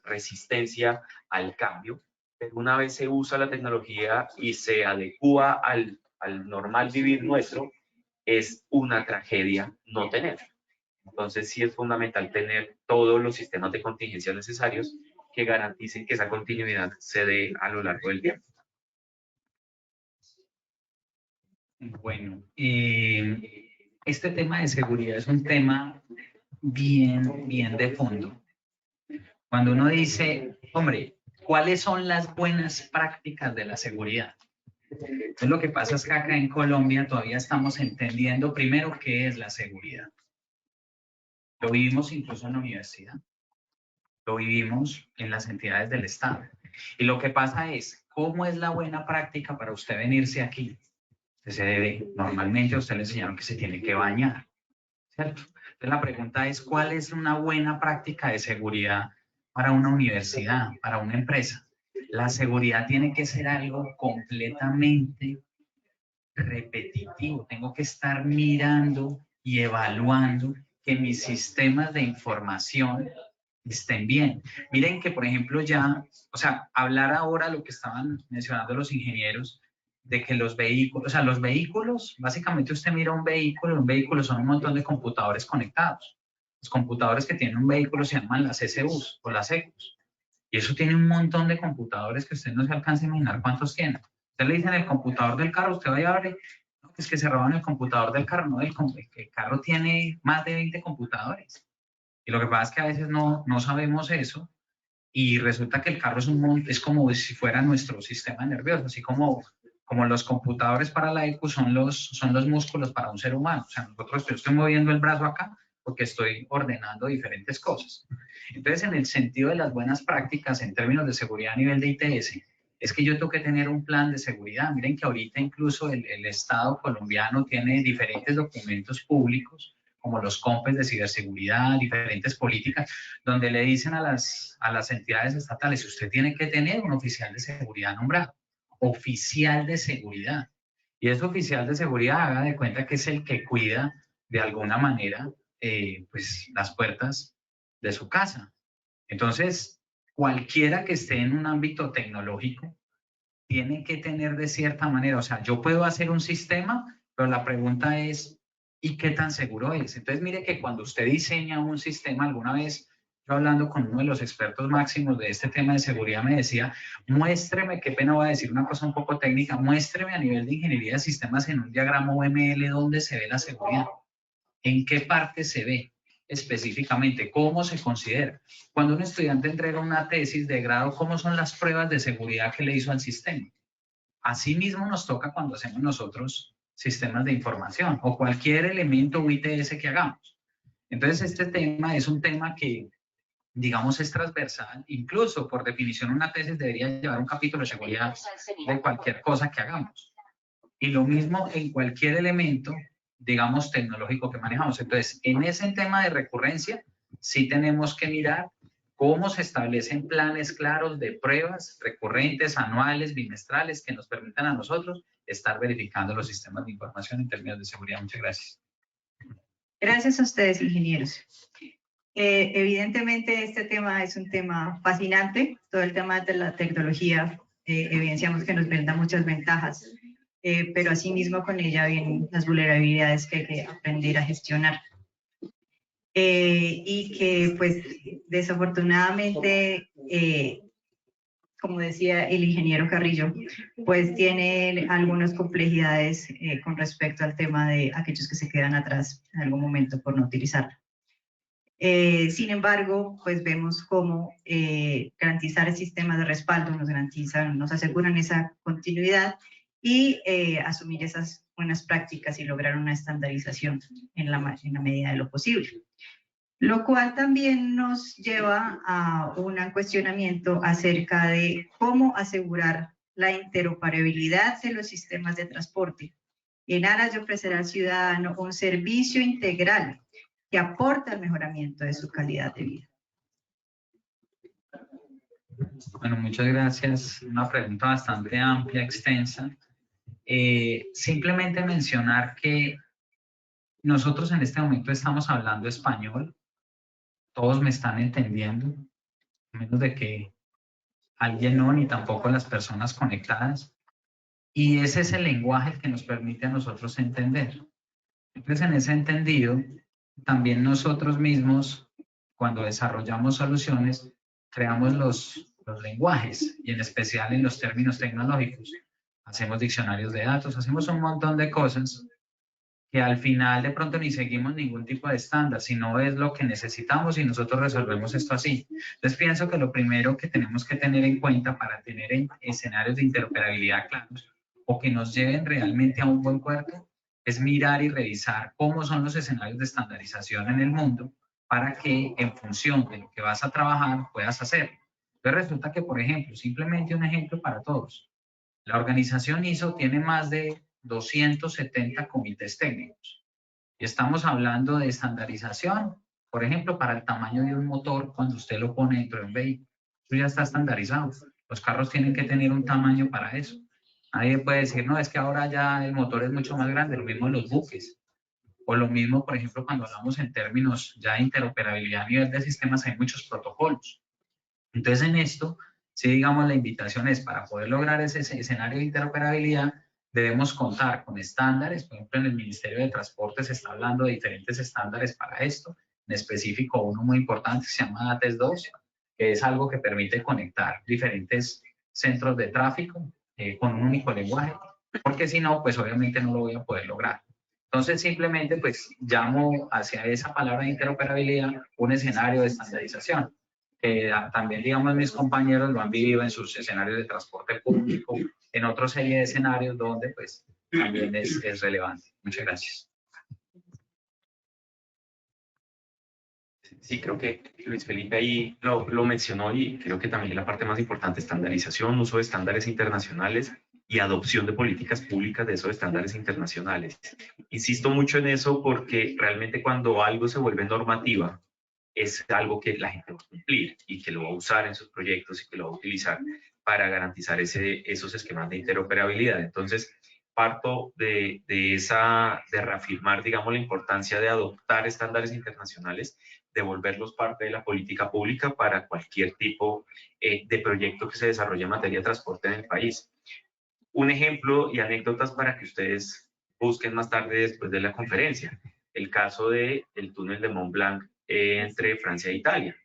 resistencia al cambio, pero una vez se usa la tecnología y se adecúa al normal vivir nuestro, es una tragedia no tener. Entonces sí es fundamental tener todos los sistemas de contingencia necesarios que garanticen que esa continuidad se dé a lo largo del tiempo. Bueno, este tema de seguridad es un tema bien de fondo. Cuando uno dice, hombre, ¿cuáles son las buenas prácticas de la seguridad? Entonces, lo que pasa es que acá en Colombia todavía estamos entendiendo primero qué es la seguridad. Lo vivimos incluso en la universidad. lo vivimos en las entidades del Estado. Y lo que pasa es, ¿cómo es la buena práctica para usted venirse aquí? Se debe, normalmente a usted le enseñaron que se tiene que bañar, ¿cierto? Entonces la pregunta es, ¿cuál es una buena práctica de seguridad para una universidad, para una empresa? La seguridad tiene que ser algo completamente repetitivo. Tengo que estar mirando y evaluando que mis sistemas de información estén bien. Miren que, por ejemplo, ya, o sea, hablar ahora lo que estaban mencionando los ingenieros, de que los vehículos, o sea, los vehículos, básicamente usted mira un vehículo son un montón de computadores conectados. Los computadores que tienen un vehículo se llaman las CCUs o las ECUs. Y eso tiene un montón de computadores que usted no se alcanza a imaginar cuántos tiene. Usted le dicen el computador del carro, usted vaya a abrir, no, es que se roban el computador del carro, no, el carro tiene más de 20 computadores. Y lo que pasa es que a veces no sabemos eso y resulta que el carro es como si fuera nuestro sistema nervioso, así como los computadores para la ECU son los músculos para un ser humano. O sea, yo estoy moviendo el brazo acá porque estoy ordenando diferentes cosas. Entonces, en el sentido de las buenas prácticas en términos de seguridad a nivel de ITS, es que yo tengo que tener un plan de seguridad. Miren que ahorita incluso el Estado colombiano tiene diferentes documentos públicos, como los COMPES de ciberseguridad, diferentes políticas, donde le dicen a las entidades estatales, usted tiene que tener un oficial de seguridad nombrado, oficial de seguridad. Y ese oficial de seguridad, haga de cuenta que es el que cuida de alguna manera pues las puertas de su casa. Entonces, cualquiera que esté en un ámbito tecnológico tiene que tener de cierta manera, o sea, yo puedo hacer un sistema, pero la pregunta es, ¿y qué tan seguro es? Entonces, mire que cuando usted diseña un sistema, alguna vez yo hablando con uno de los expertos máximos de este tema de seguridad me decía, muéstreme, qué pena voy a decir una cosa un poco técnica, muéstreme a nivel de ingeniería de sistemas en un diagrama UML dónde se ve la seguridad, en qué parte se ve específicamente, cómo se considera. Cuando un estudiante entrega una tesis de grado, ¿cómo son las pruebas de seguridad que le hizo al sistema? Asimismo nos toca cuando hacemos nosotros sistemas de información o cualquier elemento UITS que hagamos. Entonces, este tema es un tema que, digamos, es transversal. Incluso, por definición, una tesis debería llevar un capítulo de seguridad de cualquier cosa que hagamos. Y lo mismo en cualquier elemento, digamos, tecnológico que manejamos. Entonces, en ese tema de recurrencia, sí tenemos que mirar cómo se establecen planes claros de pruebas recurrentes, anuales, bimestrales, que nos permitan a nosotros estar verificando los sistemas de información en términos de seguridad. Muchas gracias. Gracias a ustedes, ingenieros. Evidentemente, este tema es un tema fascinante. Todo el tema de la tecnología, evidenciamos que nos brinda muchas ventajas, pero asimismo con ella vienen las vulnerabilidades que hay que aprender a gestionar. Y que, pues, desafortunadamente, como decía el ingeniero Carrillo, pues tiene algunas complejidades con respecto al tema de aquellos que se quedan atrás en algún momento por no utilizarla. Sin embargo, pues vemos cómo garantizar el sistema de respaldo nos aseguran esa continuidad y asumir esas buenas prácticas y lograr una estandarización en la medida de lo posible. Lo cual también nos lleva a un cuestionamiento acerca de cómo asegurar la interoperabilidad de los sistemas de transporte en aras de ofrecer al ciudadano un servicio integral que aporta al mejoramiento de su calidad de vida. Bueno, muchas gracias. Una pregunta bastante amplia, extensa. Simplemente mencionar que nosotros en este momento estamos hablando español. Todos me están entendiendo, a menos de que alguien no, ni tampoco las personas conectadas. Y ese es el lenguaje que nos permite a nosotros entender. Entonces, en ese entendido, también nosotros mismos, cuando desarrollamos soluciones, creamos los lenguajes, y en especial en los términos tecnológicos. Hacemos diccionarios de datos, hacemos un montón de cosas que al final de pronto ni seguimos ningún tipo de estándar, sino es lo que necesitamos y nosotros resolvemos esto así. Entonces pienso que lo primero que tenemos que tener en cuenta para tener escenarios de interoperabilidad claros o que nos lleven realmente a un buen puerto es mirar y revisar cómo son los escenarios de estandarización en el mundo para que en función de lo que vas a trabajar puedas hacer. Entonces resulta que, por ejemplo, simplemente un ejemplo para todos, la organización ISO tiene más de 270 comités técnicos y estamos hablando de estandarización, por ejemplo, para el tamaño de un motor cuando usted lo pone dentro de un vehículo. Eso ya está estandarizado. Los carros tienen que tener un tamaño para eso. Nadie puede decir, no, es que ahora ya el motor es mucho más grande, lo mismo en los buques. O lo mismo, por ejemplo, cuando hablamos en términos ya de interoperabilidad a nivel de sistemas, hay muchos protocolos. Entonces, en esto, sí, digamos, la invitación es para poder lograr ese escenario de interoperabilidad, debemos contar con estándares. Por ejemplo, en el Ministerio de Transporte se está hablando de diferentes estándares para esto. En específico, uno muy importante se llama ATES 2, que es algo que permite conectar diferentes centros de tráfico con un único lenguaje, porque si no, pues obviamente no lo voy a poder lograr. Entonces, simplemente, pues, llamo hacia esa palabra de interoperabilidad un escenario de estandarización. También, digamos, mis compañeros lo han vivido en sus escenarios de transporte público, en otra serie de escenarios donde, pues, también es relevante. Muchas gracias. Sí, creo que Luis Felipe ahí lo mencionó y creo que también es la parte más importante: estandarización, uso de estándares internacionales y adopción de políticas públicas de esos estándares internacionales. Insisto mucho en eso porque realmente cuando algo se vuelve normativa, es algo que la gente va a cumplir y que lo va a usar en sus proyectos y que lo va a utilizar para garantizar esos esquemas de interoperabilidad. Entonces, parto de reafirmar, digamos, la importancia de adoptar estándares internacionales, de volverlos parte de la política pública para cualquier tipo de proyecto que se desarrolle en materia de transporte en el país. Un ejemplo y anécdotas para que ustedes busquen más tarde después de la conferencia: el caso del túnel de Mont Blanc entre Francia e Italia.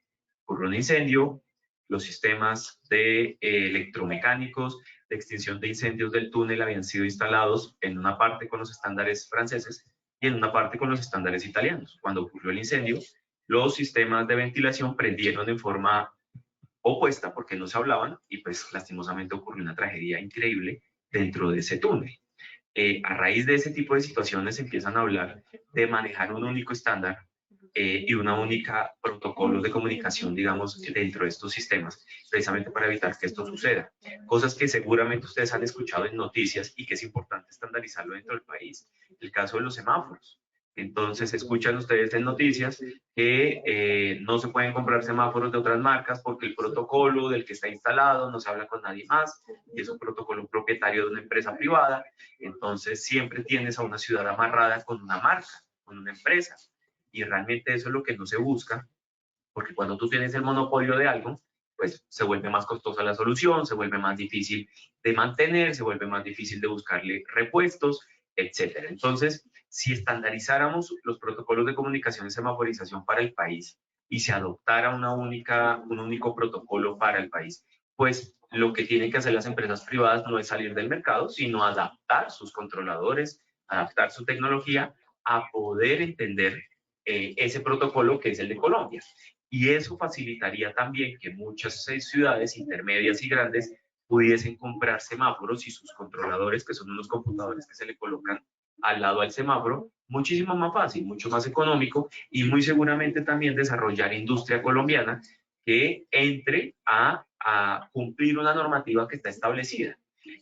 Ocurrió un incendio, los sistemas de electromecánicos de extinción de incendios del túnel habían sido instalados en una parte con los estándares franceses y en una parte con los estándares italianos. Cuando ocurrió el incendio, los sistemas de ventilación prendieron en forma opuesta porque no se hablaban y pues lastimosamente ocurrió una tragedia increíble dentro de ese túnel. A raíz de ese tipo de situaciones empiezan a hablar de manejar un único estándar y una única protocolo de comunicación, digamos, dentro de estos sistemas, precisamente para evitar que esto suceda. Cosas que seguramente ustedes han escuchado en noticias y que es importante estandarizarlo dentro del país. El caso de los semáforos. Entonces, escuchan ustedes en noticias que no se pueden comprar semáforos de otras marcas porque el protocolo del que está instalado no se habla con nadie más y es un protocolo propietario de una empresa privada. Entonces, siempre tienes a una ciudad amarrada con una marca, con una empresa. Y realmente eso es lo que no se busca, porque cuando tú tienes el monopolio de algo, pues se vuelve más costosa la solución, se vuelve más difícil de mantener, se vuelve más difícil de buscarle repuestos, etcétera. Entonces, si estandarizáramos los protocolos de comunicación y semaforización para el país y se adoptara un único protocolo para el país, pues lo que tienen que hacer las empresas privadas no es salir del mercado, sino adaptar sus controladores, adaptar su tecnología a poder entender ese protocolo que es el de Colombia. Y eso facilitaría también que muchas ciudades intermedias y grandes pudiesen comprar semáforos y sus controladores, que son unos computadores que se le colocan al lado al semáforo, muchísimo más fácil, mucho más económico, y muy seguramente también desarrollar industria colombiana que entre a cumplir una normativa que está establecida.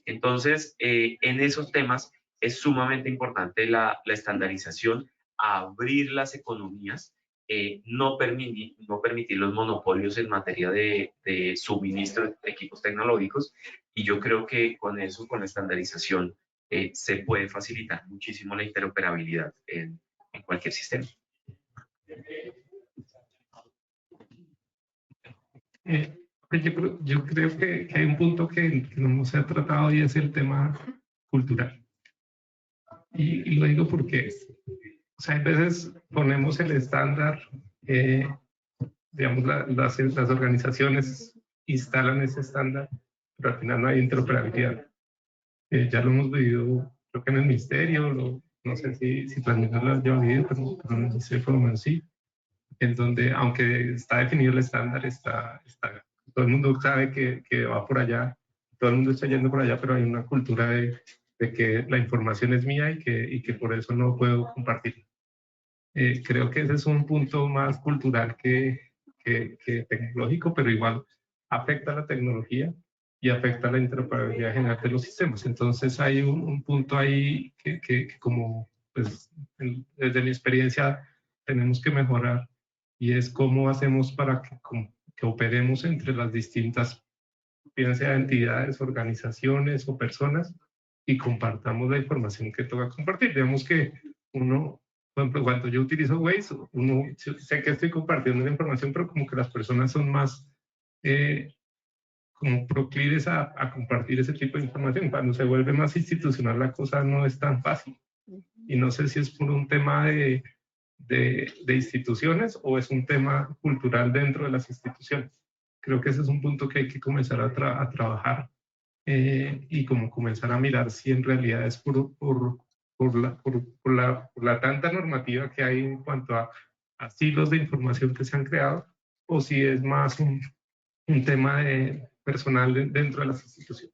Entonces, en esos temas es sumamente importante la estandarización, abrir las economías, no permitir los monopolios en materia de suministro de equipos tecnológicos, y yo creo que con eso, con la estandarización, se puede facilitar muchísimo la interoperabilidad en cualquier sistema. Yo creo que hay un punto que no se ha tratado y es el tema cultural. Y lo digo porque, o sea, a veces ponemos el estándar, digamos, las organizaciones instalan ese estándar, pero al final no hay interoperabilidad. Ya lo hemos vivido, creo que en el ministerio, no sé si Transmilenio lo haya vivido, pero en el ministerio por lo menos sí, en donde, aunque está definido el estándar, todo el mundo sabe que va por allá, todo el mundo está yendo por allá, pero hay una cultura de que la información es mía y que por eso no puedo compartirla. Creo que ese es un punto más cultural que tecnológico, pero igual afecta a la tecnología y afecta a la interoperabilidad general de los sistemas. Entonces hay un punto ahí que como pues, desde mi experiencia tenemos que mejorar, y es cómo hacemos para que operemos entre las distintas, bien sea entidades, organizaciones o personas, y compartamos la información que toca compartir. Digamos que uno, por ejemplo, cuando yo utilizo Waze, uno sé que estoy compartiendo la información, pero como que las personas son más como proclives a compartir ese tipo de información. Cuando se vuelve más institucional, la cosa no es tan fácil. Y no sé si es por un tema de instituciones o es un tema cultural dentro de las instituciones. Creo que ese es un punto que hay que comenzar a trabajar, y como comenzar a mirar si en realidad es por la tanta normativa que hay en cuanto a silos de información que se han creado, o si es más un tema personal dentro de las instituciones.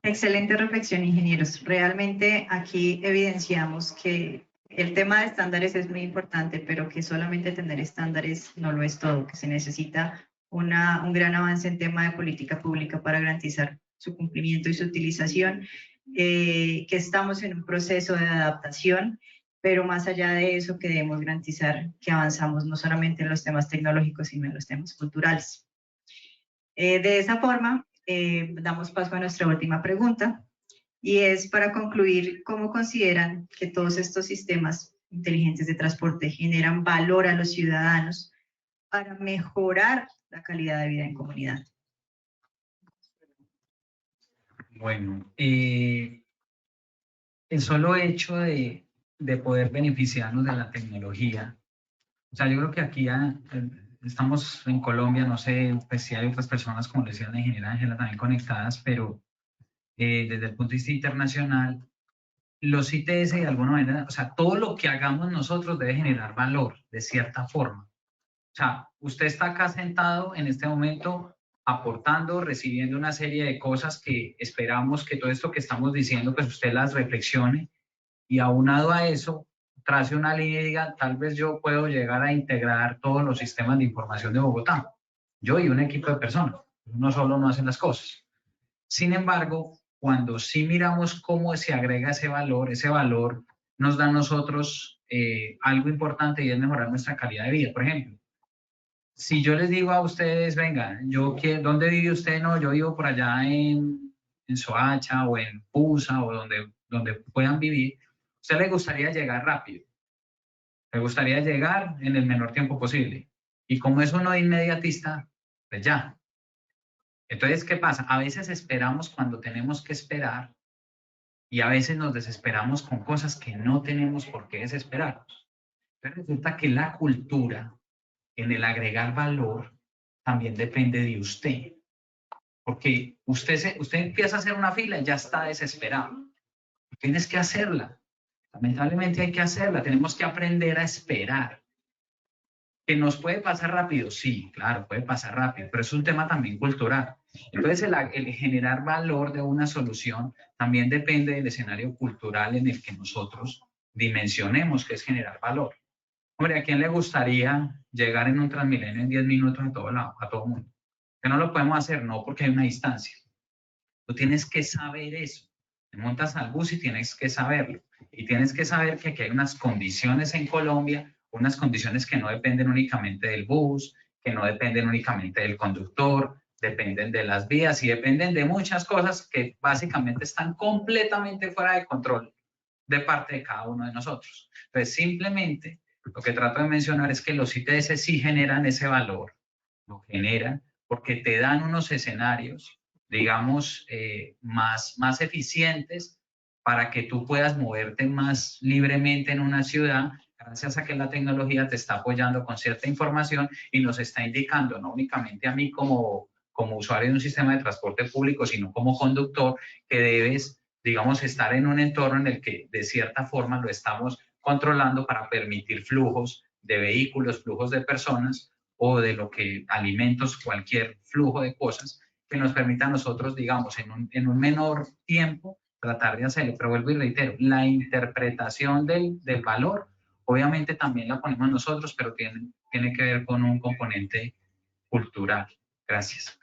Excelente reflexión, ingenieros. Realmente aquí evidenciamos que el tema de estándares es muy importante, pero que solamente tener estándares no lo es todo, que se necesita un gran avance en tema de política pública para garantizar su cumplimiento y su utilización, que estamos en un proceso de adaptación, pero más allá de eso que debemos garantizar que avanzamos no solamente en los temas tecnológicos, sino en los temas culturales. De esa forma, damos paso a nuestra última pregunta, y es para concluir, ¿cómo consideran que todos estos sistemas inteligentes de transporte generan valor a los ciudadanos para mejorar la calidad de vida en comunidad? Bueno, el solo hecho de poder beneficiarnos de la tecnología, o sea, yo creo que aquí estamos en Colombia, no sé pues, si hay otras personas, como decía la ingeniera Ángela, también conectadas, pero desde el punto de vista internacional, los ITS de alguna manera, o sea, todo lo que hagamos nosotros debe generar valor de cierta forma. O sea, usted está acá sentado en este momento aportando, recibiendo una serie de cosas que esperamos que todo esto que estamos diciendo, pues usted las reflexione, y aunado a eso, trace una línea y diga, tal vez yo puedo llegar a integrar todos los sistemas de información de Bogotá. Yo y un equipo de personas. Uno solo no hace las cosas. Sin embargo, cuando sí miramos cómo se agrega ese valor nos da a nosotros algo importante, y es mejorar nuestra calidad de vida. Por ejemplo, si yo les digo a ustedes, venga, ¿dónde vive usted? No, yo vivo por allá en Soacha o en Pusa o donde puedan vivir. ¿A usted le gustaría llegar rápido? ¿Le gustaría llegar en el menor tiempo posible? Y como es uno inmediatista, pues ya. Entonces, ¿qué pasa? A veces esperamos cuando tenemos que esperar, y a veces nos desesperamos con cosas que no tenemos por qué desesperarnos. Pero resulta que la cultura en el agregar valor también depende de usted. Porque usted empieza a hacer una fila y ya está desesperado. Tienes que hacerla. Lamentablemente hay que hacerla. Tenemos que aprender a esperar. ¿Que nos puede pasar rápido? Sí, claro, puede pasar rápido, pero es un tema también cultural. Entonces, el generar valor de una solución también depende del escenario cultural en el que nosotros dimensionemos qué es generar valor. Hombre, ¿a quién le gustaría llegar en un Transmilenio en 10 minutos a todo lado, a todo mundo? Que no lo podemos hacer, no, porque hay una distancia. Tú tienes que saber eso. Te montas al bus y tienes que saberlo. Y tienes que saber que aquí hay unas condiciones en Colombia, unas condiciones que no dependen únicamente del bus, que no dependen únicamente del conductor, dependen de las vías y dependen de muchas cosas que básicamente están completamente fuera de control de parte de cada uno de nosotros. Entonces, simplemente lo que trato de mencionar es que los ITS sí generan ese valor, lo generan porque te dan unos escenarios, digamos, más eficientes para que tú puedas moverte más libremente en una ciudad, gracias a que la tecnología te está apoyando con cierta información y nos está indicando, no únicamente a mí como usuario de un sistema de transporte público, sino como conductor, que debes, digamos, estar en un entorno en el que de cierta forma lo estamos controlando para permitir flujos de vehículos, flujos de personas o de lo que alimentos, cualquier flujo de cosas que nos permita a nosotros, digamos, en un menor tiempo, tratar de hacer, pero vuelvo y reitero, la interpretación del valor, obviamente también la ponemos nosotros, pero tiene que ver con un componente cultural. Gracias.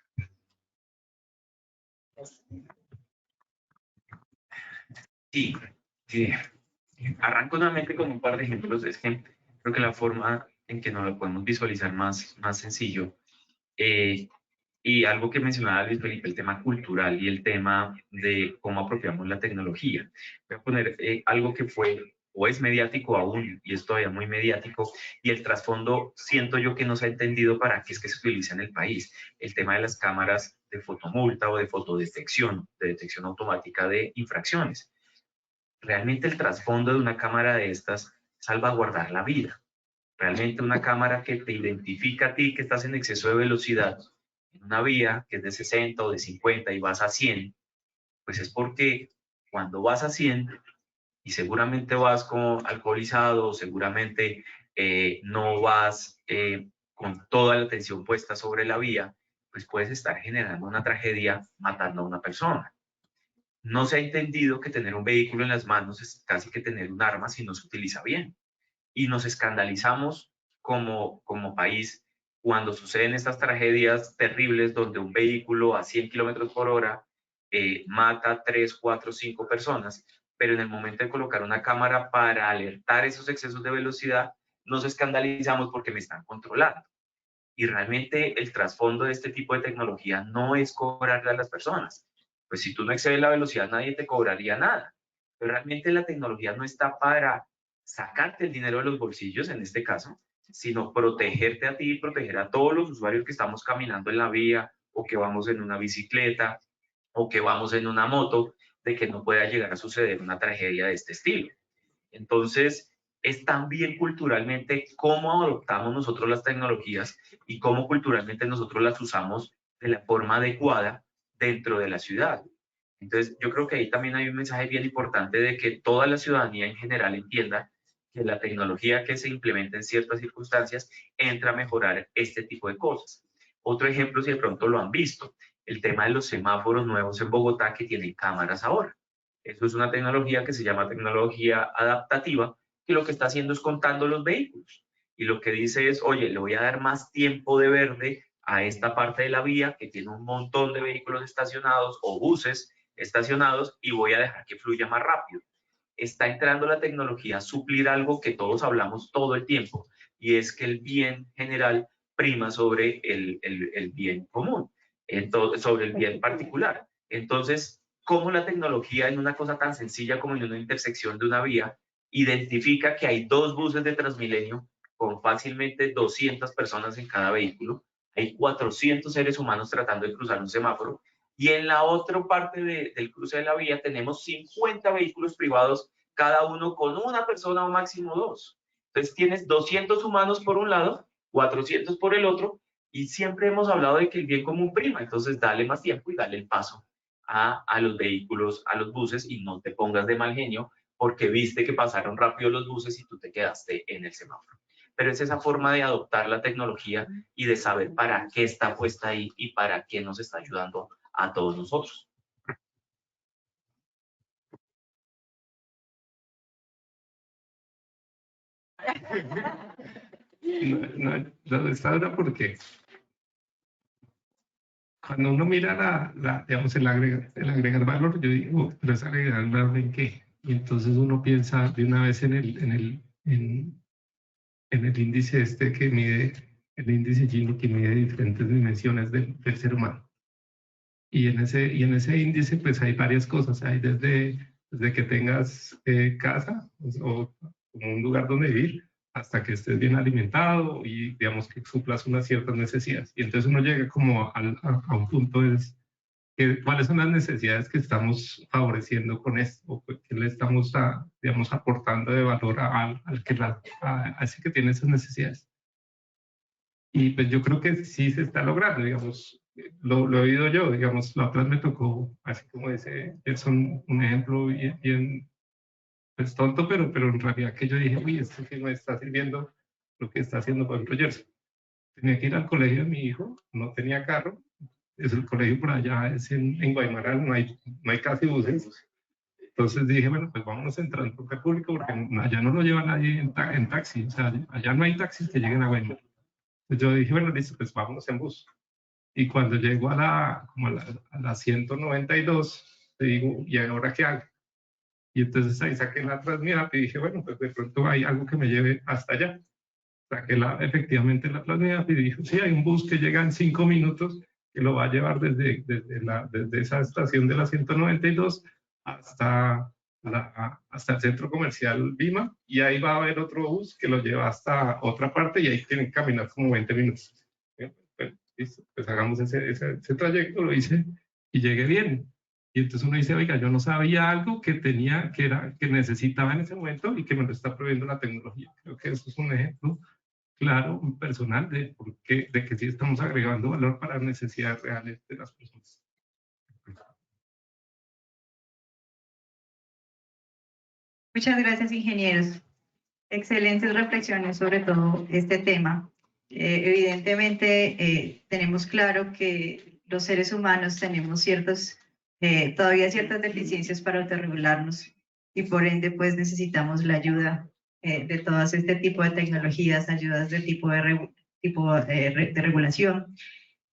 Sí, sí. Arranco nuevamente con un par de ejemplos. Es que creo que la forma en que nos lo podemos visualizar más sencillo. Y algo que mencionaba Luis Felipe, el tema cultural y el tema de cómo apropiamos la tecnología. Voy a poner algo que fue o es mediático aún, y es todavía muy mediático, y el trasfondo siento yo que no se ha entendido para qué es que se utiliza en el país. El tema de las cámaras de fotomulta o de fotodetección, de detección automática de infracciones. Realmente el trasfondo de una cámara de estas es salvaguardar la vida. Realmente una cámara que te identifica a ti que estás en exceso de velocidad en una vía que es de 60 o de 50 y vas a 100, pues es porque cuando vas a 100 y seguramente vas como alcoholizado, seguramente no vas con toda la atención puesta sobre la vía, pues puedes estar generando una tragedia matando a una persona. No se ha entendido que tener un vehículo en las manos es casi que tener un arma si no se utiliza bien. Y nos escandalizamos como país cuando suceden estas tragedias terribles donde un vehículo a 100 kilómetros por hora mata 3, 4, 5 personas, pero en el momento de colocar una cámara para alertar esos excesos de velocidad, nos escandalizamos porque me están controlando. Y realmente el trasfondo de este tipo de tecnología no es cobrarle a las personas. Pues si tú no excedes la velocidad, nadie te cobraría nada. Pero realmente la tecnología no está para sacarte el dinero de los bolsillos, en este caso, sino protegerte a ti y proteger a todos los usuarios que estamos caminando en la vía o que vamos en una bicicleta o que vamos en una moto, de que no pueda llegar a suceder una tragedia de este estilo. Entonces, es también culturalmente cómo adoptamos nosotros las tecnologías y cómo culturalmente nosotros las usamos de la forma adecuada dentro de la ciudad. Entonces, yo creo que ahí también hay un mensaje bien importante de que toda la ciudadanía en general entienda que la tecnología que se implementa en ciertas circunstancias entra a mejorar este tipo de cosas. Otro ejemplo, si de pronto lo han visto, el tema de los semáforos nuevos en Bogotá que tienen cámaras ahora. Eso es una tecnología que se llama tecnología adaptativa, que lo que está haciendo es contando los vehículos. Y lo que dice es, oye, le voy a dar más tiempo de verde a esta parte de la vía que tiene un montón de vehículos estacionados o buses estacionados y voy a dejar que fluya más rápido. Está entrando la tecnología a suplir algo que todos hablamos todo el tiempo, y es que el bien general prima sobre el bien común, entonces, sobre el bien particular. Entonces, ¿cómo la tecnología en una cosa tan sencilla como en una intersección de una vía identifica que hay dos buses de Transmilenio con fácilmente 200 personas en cada vehículo? Hay 400 seres humanos tratando de cruzar un semáforo, y en la otra parte del cruce de la vía tenemos 50 vehículos privados, cada uno con una persona o máximo dos. Entonces tienes 200 humanos por un lado, 400 por el otro, y siempre hemos hablado de que el bien común prima. Entonces dale más tiempo y dale el paso a los vehículos, a los buses, y no te pongas de mal genio porque viste que pasaron rápido los buses y tú te quedaste en el semáforo. Pero es esa forma de adoptar la tecnología y de saber para qué está puesta ahí y para qué nos está ayudando a todos nosotros. No, está dura porque cuando uno mira digamos, el agregar valor, yo digo, pero es agregar valor ¿en qué? Y entonces uno piensa de una vez en el índice este que mide, el índice Gini que mide diferentes dimensiones del ser humano. Y en ese índice pues hay varias cosas, hay desde que tengas casa o como un lugar donde vivir, hasta que estés bien alimentado y digamos que suplas unas ciertas necesidades. Y entonces uno llega como a un punto es cuáles son las necesidades que estamos favoreciendo con esto, o qué le estamos digamos, aportando de valor a ese que tiene esas necesidades. Y pues yo creo que sí se está logrando, digamos, lo he oído yo, digamos, la otra vez me tocó, así como dice Gerson, un ejemplo bien pues tonto, pero en realidad que yo dije, uy, esto que me está sirviendo lo que está haciendo, por ejemplo, Gerson. Tenía que ir al colegio de mi hijo, no tenía carro, es el colegio por allá, es en Guaymaral, no hay casi buses, Entonces dije, bueno, pues vámonos en transporte público porque allá no lo lleva nadie en taxi, o sea, allá no hay taxis que lleguen a Weimar. Entonces yo dije, bueno, listo, pues vámonos en bus. Y cuando llego como a la 192, te digo, ¿y ahora qué hago? Y entonces ahí saqué la Transmiap y dije, bueno, pues de pronto hay algo que me lleve hasta allá. Saqué efectivamente la Transmiap y dije, sí, hay un bus que llega en 5 minutos que lo va a llevar desde esa estación de la 192 hasta el centro comercial Vima, y ahí va a haber otro bus que lo lleva hasta otra parte y ahí tienen que caminar como 20 minutos. Pues, listo, pues hagamos ese trayecto, lo hice y llegué bien. Y entonces uno dice, oiga, yo no sabía algo que necesitaba en ese momento y que me lo está proveyendo la tecnología. Creo que eso es un ejemplo claro, personal, de que sí estamos agregando valor para necesidades reales de las personas. Muchas gracias, ingenieros. Excelentes reflexiones sobre todo este tema. Evidentemente, tenemos claro que los seres humanos tenemos todavía ciertas deficiencias para autorregularnos y por ende, pues necesitamos la ayuda de todas este tipo de tecnologías, ayudas de tipo de regulación.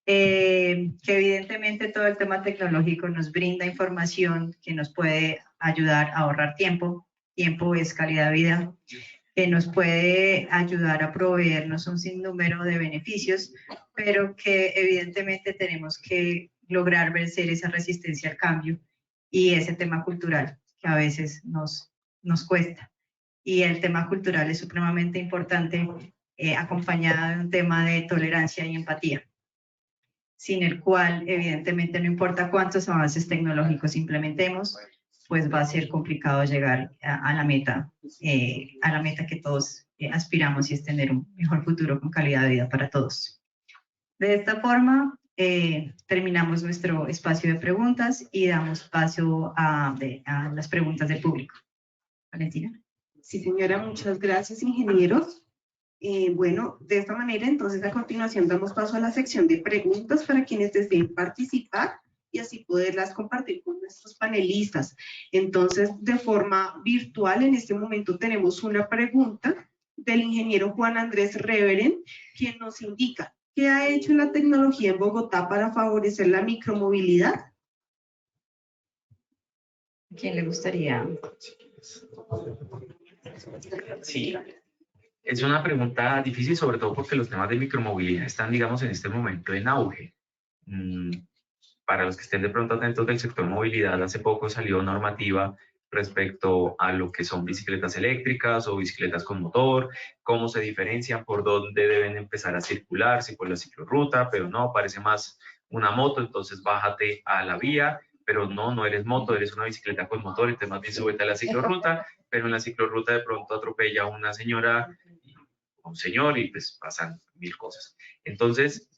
Que evidentemente todo el tema tecnológico nos brinda información que nos puede ayudar a ahorrar tiempo. Tiempo es calidad de vida, que nos puede ayudar a proveernos un sinnúmero de beneficios, pero que evidentemente tenemos que lograr vencer esa resistencia al cambio y ese tema cultural que a veces nos cuesta. Y el tema cultural es supremamente importante, acompañado de un tema de tolerancia y empatía, sin el cual evidentemente no importa cuántos avances tecnológicos implementemos, pues va a ser complicado llegar a la meta que todos aspiramos, y es tener un mejor futuro con calidad de vida para todos. De esta forma, terminamos nuestro espacio de preguntas y damos paso a las preguntas del público. Valentina. Sí, señora, muchas gracias, ingenieros. Bueno, de esta manera, entonces, a continuación damos paso a la sección de preguntas para quienes deseen participar y así poderlas compartir con nuestros panelistas. Entonces, de forma virtual, en este momento tenemos una pregunta del ingeniero Juan Andrés Reveren, quien nos indica: ¿qué ha hecho la tecnología en Bogotá para favorecer la micromovilidad? ¿Quién le gustaría? Sí, es una pregunta difícil, sobre todo porque los temas de micromovilidad están, digamos, en este momento en auge. Para los que estén de pronto atentos del sector movilidad, hace poco salió normativa respecto a lo que son bicicletas eléctricas o bicicletas con motor, cómo se diferencian, por dónde deben empezar a circular, si por la ciclorruta, pero no, parece más una moto, entonces bájate a la vía, pero no eres moto, eres una bicicleta con motor, entonces más bien súbete a la ciclorruta, pero en la ciclorruta de pronto atropella a una señora o un señor y pues pasan mil cosas. Entonces,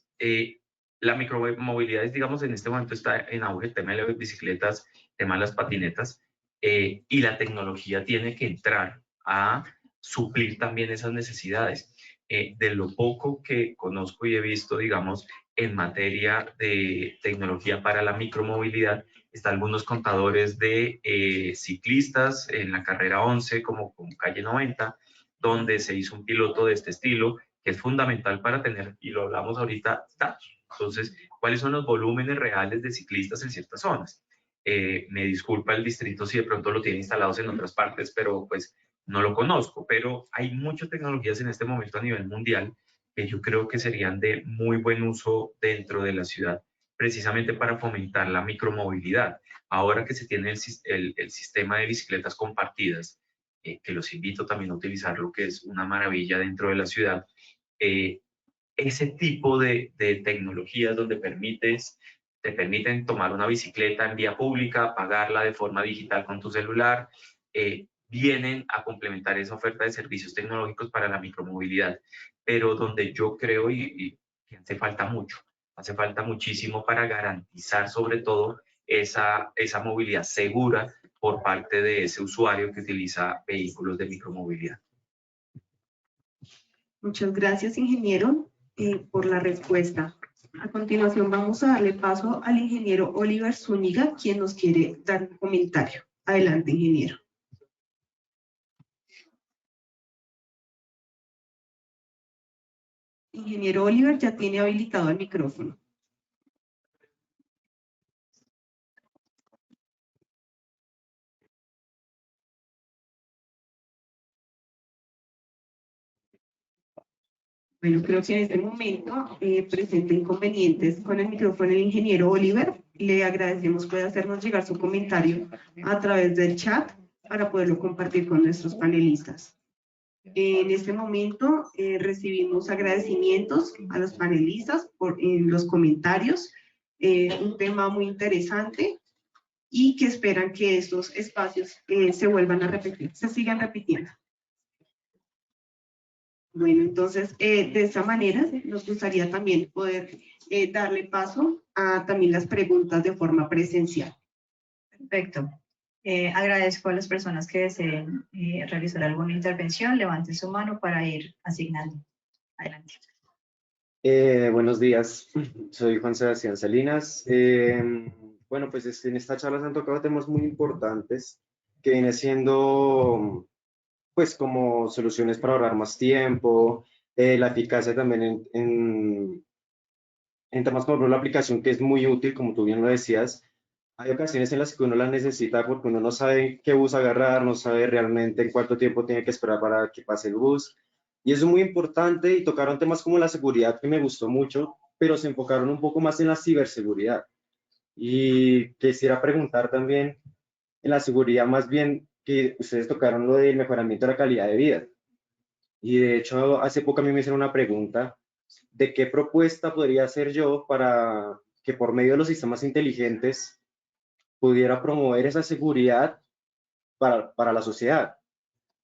la micromovilidad es, digamos, en este momento está en auge el tema de las bicicletas, el tema de las patinetas, y la tecnología tiene que entrar a suplir también esas necesidades. De lo poco que conozco y he visto, digamos, en materia de tecnología para la micromovilidad, están algunos contadores de ciclistas en la carrera 11, como calle 90, donde se hizo un piloto de este estilo, que es fundamental para tener, y lo hablamos ahorita, datos. Entonces, ¿cuáles son los volúmenes reales de ciclistas en ciertas zonas? Me disculpa el distrito si de pronto lo tiene instalados en otras partes, pero pues no lo conozco. Pero hay muchas tecnologías en este momento a nivel mundial que yo creo que serían de muy buen uso dentro de la ciudad, precisamente para fomentar la micromovilidad. Ahora que se tiene el sistema de bicicletas compartidas, que los invito también a utilizarlo, que es una maravilla dentro de la ciudad, ese tipo de tecnologías donde te permiten tomar una bicicleta en vía pública, pagarla de forma digital con tu celular, vienen a complementar esa oferta de servicios tecnológicos para la micromovilidad, pero donde yo creo y que hace falta muchísimo para garantizar sobre todo esa movilidad segura por parte de ese usuario que utiliza vehículos de micromovilidad. Muchas gracias, ingeniero, por la respuesta. A continuación vamos a darle paso al ingeniero Oliver Zúñiga, quien nos quiere dar un comentario. Adelante, ingeniero. Ingeniero Oliver ya tiene habilitado el micrófono. Bueno, creo que en este momento presenta inconvenientes con el micrófono el ingeniero Oliver. Le agradecemos puede hacernos llegar su comentario a través del chat para poderlo compartir con nuestros panelistas. En este momento recibimos agradecimientos a los panelistas por los comentarios, un tema muy interesante y que esperan que estos espacios se vuelvan a repetir, se sigan repitiendo. Bueno, entonces, de esta manera nos gustaría también poder darle paso a también las preguntas de forma presencial. Perfecto. Agradezco a las personas que deseen realizar alguna intervención. Levanten su mano para ir asignando. Adelante. Buenos días, soy Juan Sebastián Salinas. Bueno, pues en esta charla se han tocado temas muy importantes que viene siendo pues como soluciones para ahorrar más tiempo, la eficacia también en temas como la aplicación que es muy útil, como tú bien lo decías. Hay ocasiones en las que uno la necesita porque uno no sabe qué bus agarrar, no sabe realmente en cuánto tiempo tiene que esperar para que pase el bus. Y eso es muy importante y tocaron temas como la seguridad, que me gustó mucho, pero se enfocaron un poco más en la ciberseguridad. Y quisiera preguntar también en la seguridad, más bien que ustedes tocaron lo del mejoramiento de la calidad de vida. Y de hecho, hace poco a mí me hicieron una pregunta de qué propuesta podría hacer yo para que por medio de los sistemas inteligentes pudiera promover esa seguridad para la sociedad.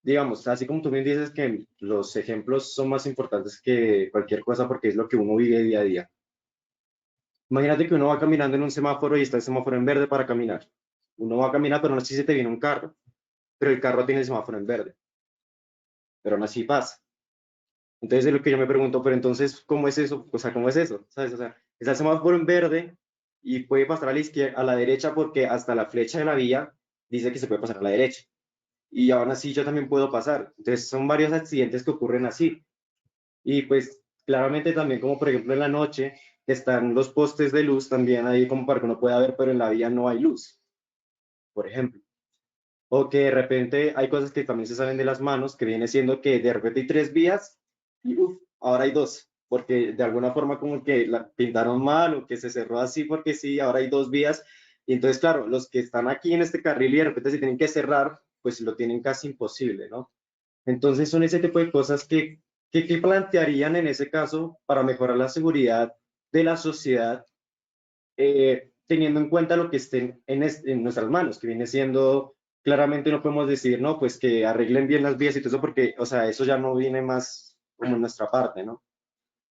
Digamos, así como tú bien dices que los ejemplos son más importantes que cualquier cosa porque es lo que uno vive día a día. Imagínate que uno va caminando en un semáforo y está el semáforo en verde para caminar. Uno va a caminar, pero aún así se te viene un carro, pero el carro tiene el semáforo en verde, pero aún así pasa. Entonces es lo que yo me pregunto, pero entonces, ¿cómo es eso? O sea, ¿cómo es eso? ¿Sabes? O sea, está el semáforo en verde y puede pasar a la izquierda, a la derecha porque hasta la flecha de la vía dice que se puede pasar a la derecha. Y aún así yo también puedo pasar. Entonces son varios accidentes que ocurren así. Y pues claramente también como por ejemplo en la noche están los postes de luz también ahí como para que uno pueda ver, pero en la vía no hay luz, por ejemplo. O que de repente hay cosas que también se salen de las manos, que viene siendo que de repente hay 3 vías y ahora hay 2, porque de alguna forma como que la pintaron mal o que se cerró así porque sí, ahora hay 2 vías. Y entonces, claro, los que están aquí en este carril y de repente se tienen que cerrar, pues lo tienen casi imposible, ¿no? Entonces son ese tipo de cosas que plantearían en ese caso para mejorar la seguridad de la sociedad, teniendo en cuenta lo que esté en nuestras manos, que viene siendo, claramente no podemos decir, no, pues que arreglen bien las vías y todo eso, porque, o sea, eso ya no viene más como en nuestra parte, ¿no?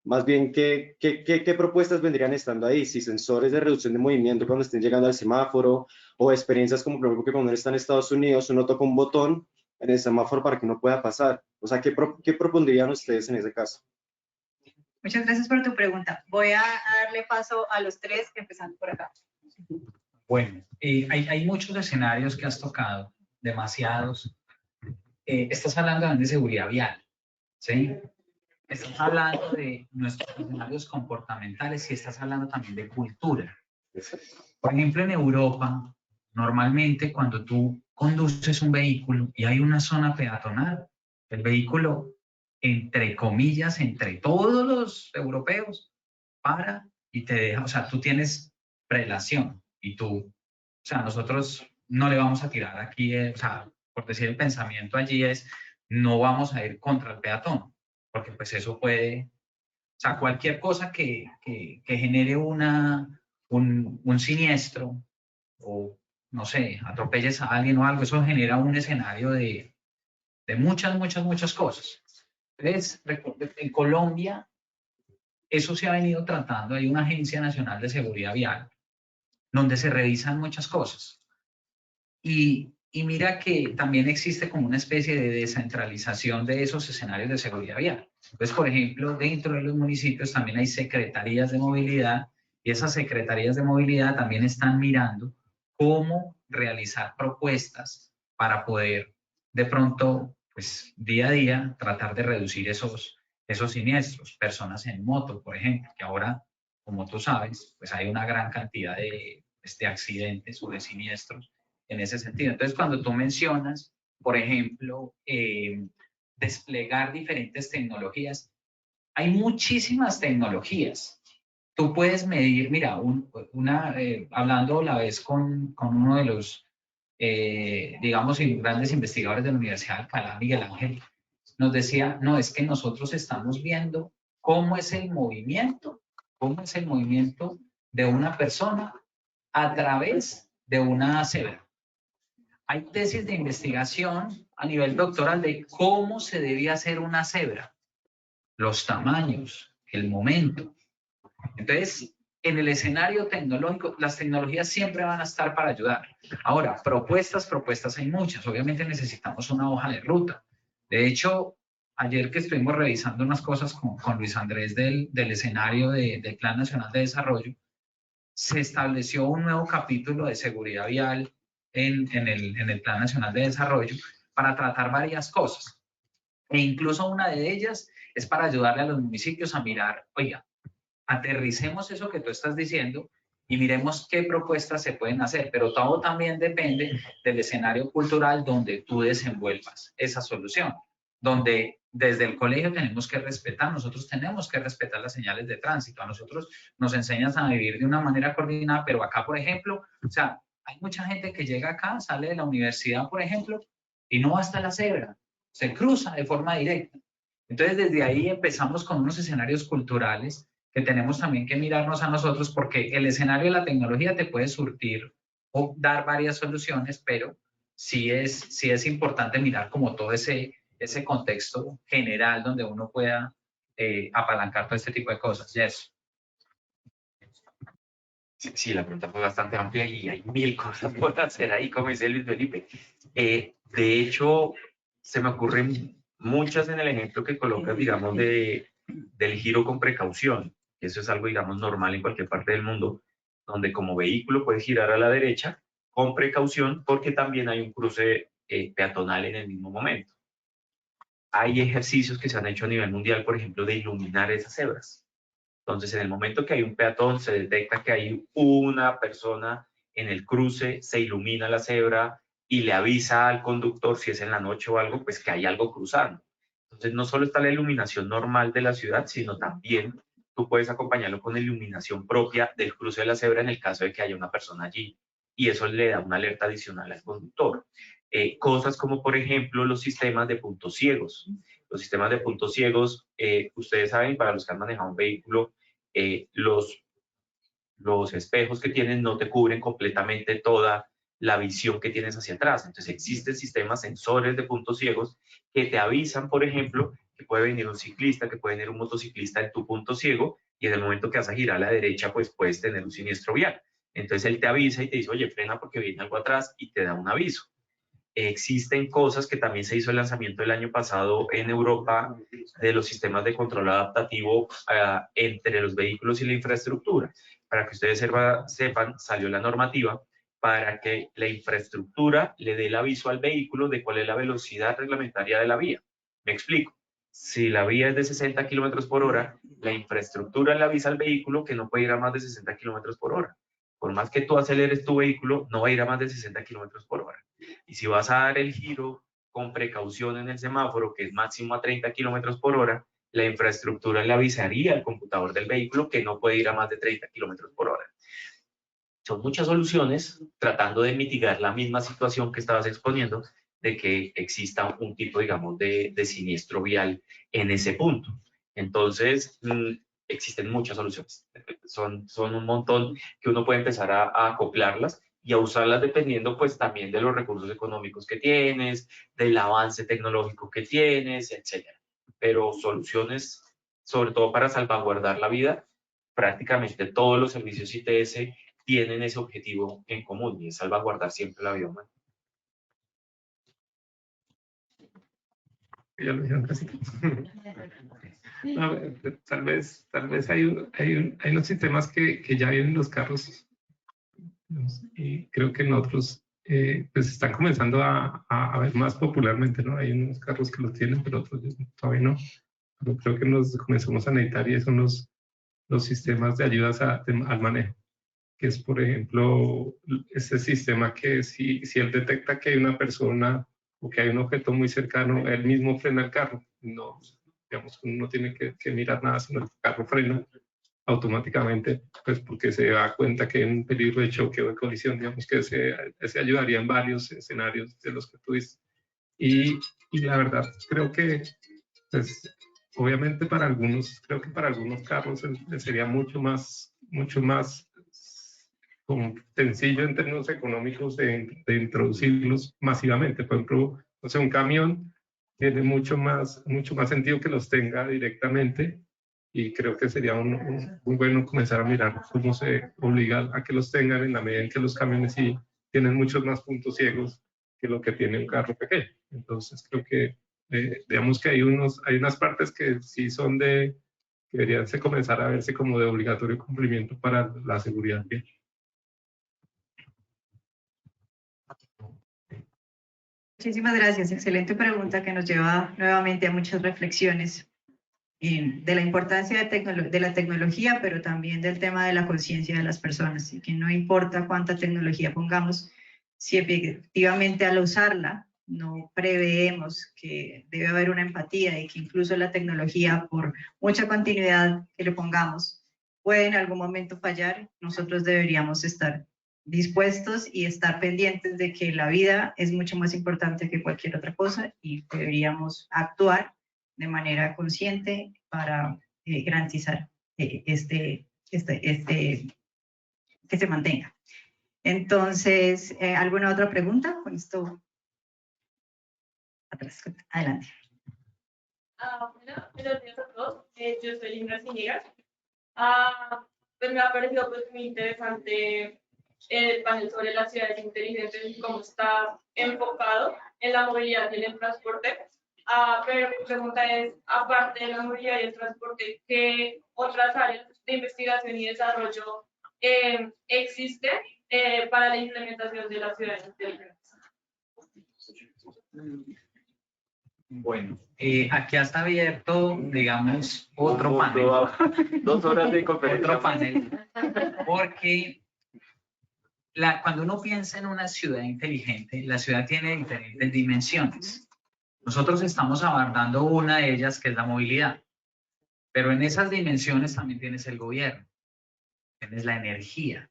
Más bien, ¿qué propuestas vendrían estando ahí? Si sensores de reducción de movimiento cuando estén llegando al semáforo, o experiencias como por ejemplo que cuando uno está en Estados Unidos, uno toca un botón en el semáforo para que no pueda pasar. O sea, ¿qué propondrían ustedes en ese caso? Muchas gracias por tu pregunta. Voy a darle paso a los 3, empezando por acá. Bueno, hay muchos escenarios que has tocado, demasiados. Estás hablando también de seguridad vial, ¿sí? Estás hablando de nuestros escenarios comportamentales y estás hablando también de cultura. Por ejemplo, en Europa, normalmente cuando tú conduces un vehículo y hay una zona peatonal, el vehículo, entre comillas, entre todos los europeos, para y te deja, o sea, tú tienes prelación y tú, o sea, nosotros no le vamos a tirar aquí, o sea, por decir el pensamiento allí es, no vamos a ir contra el peatón, porque pues eso puede, o sea, cualquier cosa que genere un siniestro o, no sé, atropelles a alguien o algo, eso genera un escenario de muchas cosas. Entonces, en Colombia, eso se ha venido tratando, hay una Agencia Nacional de Seguridad Vial, donde se revisan muchas cosas. Y mira que también existe como una especie de descentralización de esos escenarios de seguridad vial. Entonces, por ejemplo, dentro de los municipios también hay secretarías de movilidad y esas secretarías de movilidad también están mirando cómo realizar propuestas para poder de pronto, pues día a día, tratar de reducir esos siniestros. Personas en moto, por ejemplo, que ahora, como tú sabes, pues hay una gran cantidad de accidentes o de siniestros en ese sentido. Entonces, cuando tú mencionas, por ejemplo, desplegar diferentes tecnologías, hay muchísimas tecnologías. Tú puedes medir, mira, hablando la vez con uno de los, digamos, grandes investigadores de la Universidad de Alcalá, Miguel Ángel, nos decía, no, es que nosotros estamos viendo cómo es el movimiento de una persona a través de una cebra. Hay tesis de investigación a nivel doctoral de cómo se debía hacer una cebra, los tamaños, el momento. Entonces, en el escenario tecnológico, las tecnologías siempre van a estar para ayudar. Ahora, propuestas hay muchas. Obviamente necesitamos una hoja de ruta. De hecho, ayer que estuvimos revisando unas cosas con Luis Andrés del escenario del Plan Nacional de Desarrollo, se estableció un nuevo capítulo de seguridad vial en el Plan Nacional de Desarrollo para tratar varias cosas. E incluso una de ellas es para ayudarle a los municipios a mirar, oiga, aterricemos eso que tú estás diciendo y miremos qué propuestas se pueden hacer, pero todo también depende del escenario cultural donde tú desenvuelvas esa solución, donde desde el colegio tenemos que respetar, nosotros tenemos que respetar las señales de tránsito, a nosotros nos enseñan a vivir de una manera coordinada, pero acá, por ejemplo, o sea, hay mucha gente que llega acá, sale de la universidad, por ejemplo, y no va hasta la cebra, se cruza de forma directa. Entonces, desde ahí empezamos con unos escenarios culturales que tenemos también que mirarnos a nosotros, porque el escenario de la tecnología te puede surtir o dar varias soluciones, pero sí es importante mirar como todo ese contexto general donde uno pueda apalancar todo este tipo de cosas. Yes. Sí, la pregunta fue bastante amplia y hay 1000 cosas por hacer ahí, como dice Luis Felipe. De hecho, se me ocurren muchas en el ejemplo que colocas, digamos, del giro con precaución. Eso es algo, digamos, normal en cualquier parte del mundo, donde como vehículo puedes girar a la derecha con precaución porque también hay un cruce peatonal en el mismo momento. Hay ejercicios que se han hecho a nivel mundial, por ejemplo, de iluminar esas cebras. Entonces, en el momento que hay un peatón, se detecta que hay una persona en el cruce, se ilumina la cebra y le avisa al conductor, si es en la noche o algo, pues que hay algo cruzando. Entonces, no solo está la iluminación normal de la ciudad, sino también tú puedes acompañarlo con iluminación propia del cruce de la cebra en el caso de que haya una persona allí. Y eso le da una alerta adicional al conductor. Cosas como, por ejemplo, los sistemas de puntos ciegos. Los sistemas de puntos ciegos, ustedes saben, para los que han manejado un vehículo, los espejos que tienen no te cubren completamente toda la visión que tienes hacia atrás. Entonces existen sistemas sensores de puntos ciegos que te avisan, por ejemplo, que puede venir un ciclista, que puede venir un motociclista en tu punto ciego y en el momento que vas a girar a la derecha, pues puedes tener un siniestro vial. Entonces él te avisa y te dice, oye, frena porque viene algo atrás y te da un aviso. Existen cosas que también se hizo el lanzamiento el año pasado en Europa de los sistemas de control adaptativo entre los vehículos y la infraestructura. Para que ustedes sepan, salió la normativa para que la infraestructura le dé el aviso al vehículo de cuál es la velocidad reglamentaria de la vía. Me explico. Si la vía es de 60 kilómetros por hora, la infraestructura le avisa al vehículo que no puede ir a más de 60 kilómetros por hora. Por más que tú aceleres tu vehículo, no va a ir a más de 60 kilómetros por hora. Y si vas a dar el giro con precaución en el semáforo, que es máximo a 30 kilómetros por hora, la infraestructura le avisaría al computador del vehículo que no puede ir a más de 30 kilómetros por hora. Son muchas soluciones tratando de mitigar la misma situación que estabas exponiendo, de que exista un tipo, digamos, de siniestro vial en ese punto. Entonces, existen muchas soluciones. Son un montón que uno puede empezar a acoplarlas y a usarlas dependiendo pues también de los recursos económicos que tienes, del avance tecnológico que tienes, etc. Pero soluciones, sobre todo para salvaguardar la vida, prácticamente todos los servicios ITS tienen ese objetivo en común y es salvaguardar siempre la vida humana. Ya lo dijeron casi. No, tal vez hay unos sistemas que ya vienen en los carros y creo que en otros pues están comenzando a ver más popularmente, ¿no? Hay unos carros que los tienen, pero otros todavía no. Pero creo que nos comenzamos a necesitar y son los sistemas de ayudas al manejo, que es, por ejemplo, ese sistema que si él detecta que hay una persona o que hay un objeto muy cercano, él mismo frena el carro. No, digamos, uno no tiene que mirar nada, sino el carro frena automáticamente, pues porque se da cuenta que hay un peligro de choque o de colisión, digamos que ese ayudaría en varios escenarios de los que tú dices. Y la verdad, creo que, pues, obviamente creo que para algunos carros sería mucho más como sencillo en términos económicos de introducirlos masivamente. Por ejemplo, o sea, un camión tiene mucho más sentido que los tenga directamente, y creo que sería muy bueno comenzar a mirar cómo se obliga a que los tengan, en la medida en que los camiones sí tienen muchos más puntos ciegos que lo que tiene un carro pequeño. Entonces creo que digamos que hay unas partes que sí son que deberían comenzar a verse como de obligatorio cumplimiento para la seguridad vial. Muchísimas gracias. Excelente pregunta que nos lleva nuevamente a muchas reflexiones de la importancia de la tecnología, pero también del tema de la conciencia de las personas, y que no importa cuánta tecnología pongamos, si efectivamente al usarla no preveemos que debe haber una empatía y que incluso la tecnología, por mucha continuidad que le pongamos, puede en algún momento fallar. Nosotros deberíamos estar dispuestos y estar pendientes de que la vida es mucho más importante que cualquier otra cosa, y deberíamos actuar de manera consciente para garantizar que se mantenga. Entonces, ¿alguna otra pregunta? Con esto, atrás, adelante. Bueno, buenos días a todos. Yo soy Lindra Zúñiga. Pues me ha parecido pues, muy interesante el panel sobre las ciudades inteligentes y cómo está enfocado en la movilidad y en el transporte. Pero mi pregunta es, aparte de la movilidad y el transporte, ¿qué otras áreas de investigación y desarrollo existen para la implementación de las ciudades inteligentes? Bueno, aquí está abierto, digamos, otro panel. 2 horas de conferencia. Otro panel. Porque cuando uno piensa en una ciudad inteligente, la ciudad tiene diferentes dimensiones. Nosotros estamos abordando una de ellas, que es la movilidad. Pero en esas dimensiones también tienes el gobierno, tienes la energía,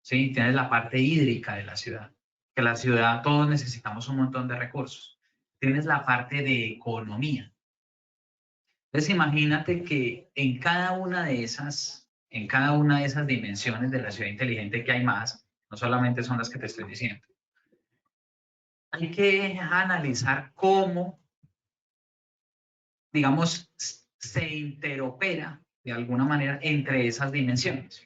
¿sí? Tienes la parte hídrica de la ciudad. Que la ciudad, todos necesitamos un montón de recursos. Tienes la parte de economía. Entonces imagínate que en cada una de esas dimensiones de la ciudad inteligente, que hay más, no solamente son las que te estoy diciendo, hay que analizar cómo, digamos, se interopera de alguna manera entre esas dimensiones.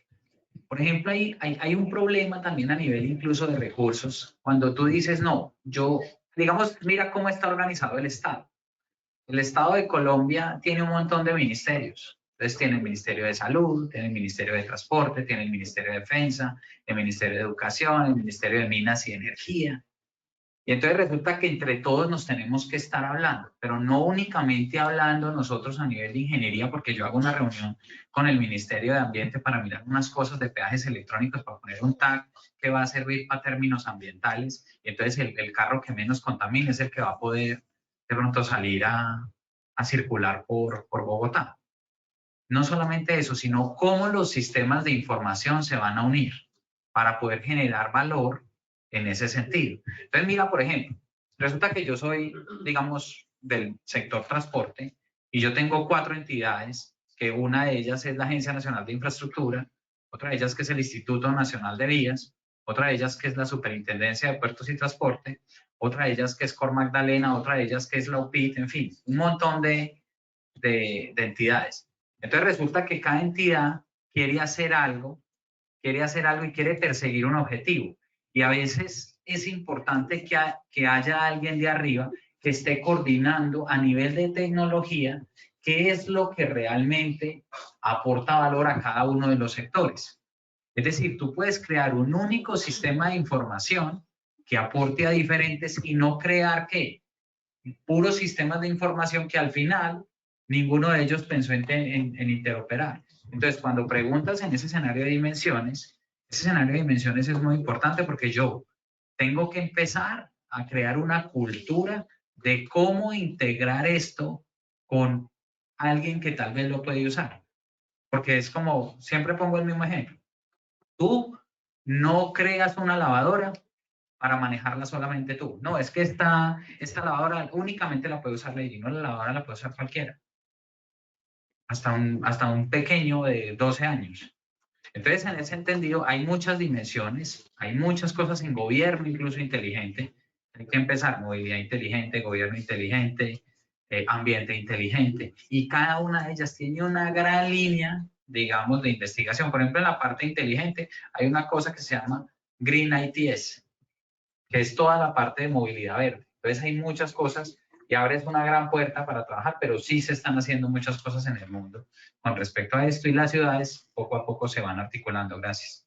Por ejemplo, hay un problema también a nivel incluso de recursos. Cuando tú dices, no, digamos, mira cómo está organizado el Estado. El Estado de Colombia tiene un montón de ministerios. Entonces tiene el Ministerio de Salud, tiene el Ministerio de Transporte, tiene el Ministerio de Defensa, el Ministerio de Educación, el Ministerio de Minas y Energía. Y entonces resulta que entre todos nos tenemos que estar hablando, pero no únicamente hablando nosotros a nivel de ingeniería, porque yo hago una reunión con el Ministerio de Ambiente para mirar unas cosas de peajes electrónicos, para poner un tag que va a servir para términos ambientales, y entonces el carro que menos contamine es el que va a poder de pronto salir a circular por Bogotá. No solamente eso, sino cómo los sistemas de información se van a unir para poder generar valor en ese sentido. Entonces, mira, por ejemplo, resulta que yo soy, digamos, del sector transporte, y yo tengo 4 entidades, que una de ellas es la Agencia Nacional de Infraestructura, otra de ellas que es el Instituto Nacional de Vías, otra de ellas que es la Superintendencia de Puertos y Transporte, otra de ellas que es Cor Magdalena, otra de ellas que es la UPIT, en fin, un montón de entidades. Entonces resulta que cada entidad quiere hacer algo y quiere perseguir un objetivo. Y a veces es importante que haya alguien de arriba que esté coordinando a nivel de tecnología qué es lo que realmente aporta valor a cada uno de los sectores. Es decir, tú puedes crear un único sistema de información que aporte a diferentes y no crear ¿qué? Puros sistemas de información que al final ninguno de ellos pensó en interoperar. Entonces, cuando preguntas en ese escenario de dimensiones, ese escenario de dimensiones es muy importante porque yo tengo que empezar a crear una cultura de cómo integrar esto con alguien que tal vez lo puede usar. Porque es como, siempre pongo el mismo ejemplo. Tú no creas una lavadora para manejarla solamente tú. No, es que esta lavadora únicamente la puede usar Lady, no, la lavadora la puede usar cualquiera. Hasta un pequeño de 12 años. Entonces, en ese entendido, hay muchas dimensiones, hay muchas cosas en gobierno, incluso inteligente. Hay que empezar, movilidad inteligente, gobierno inteligente, ambiente inteligente. Y cada una de ellas tiene una gran línea, digamos, de investigación. Por ejemplo, en la parte inteligente hay una cosa que se llama Green ITS, que es toda la parte de movilidad verde. Entonces, hay muchas cosas y abres una gran puerta para trabajar, pero sí se están haciendo muchas cosas en el mundo con respecto a esto y las ciudades poco a poco se van articulando. Gracias.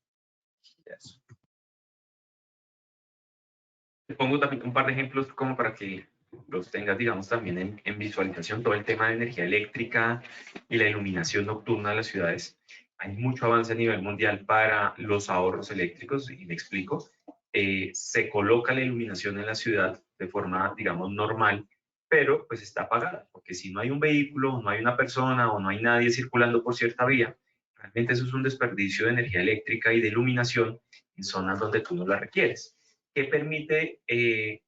Te pongo también un par de ejemplos como para que los tengas, digamos, también en visualización. Todo el tema de energía eléctrica y la iluminación nocturna de las ciudades. Hay mucho avance a nivel mundial para los ahorros eléctricos, y me explico. Se coloca la iluminación en la ciudad de forma, digamos, normal, pero pues está apagada, porque si no hay un vehículo, no hay una persona o no hay nadie circulando por cierta vía, realmente eso es un desperdicio de energía eléctrica y de iluminación en zonas donde tú no la requieres. ¿Qué permite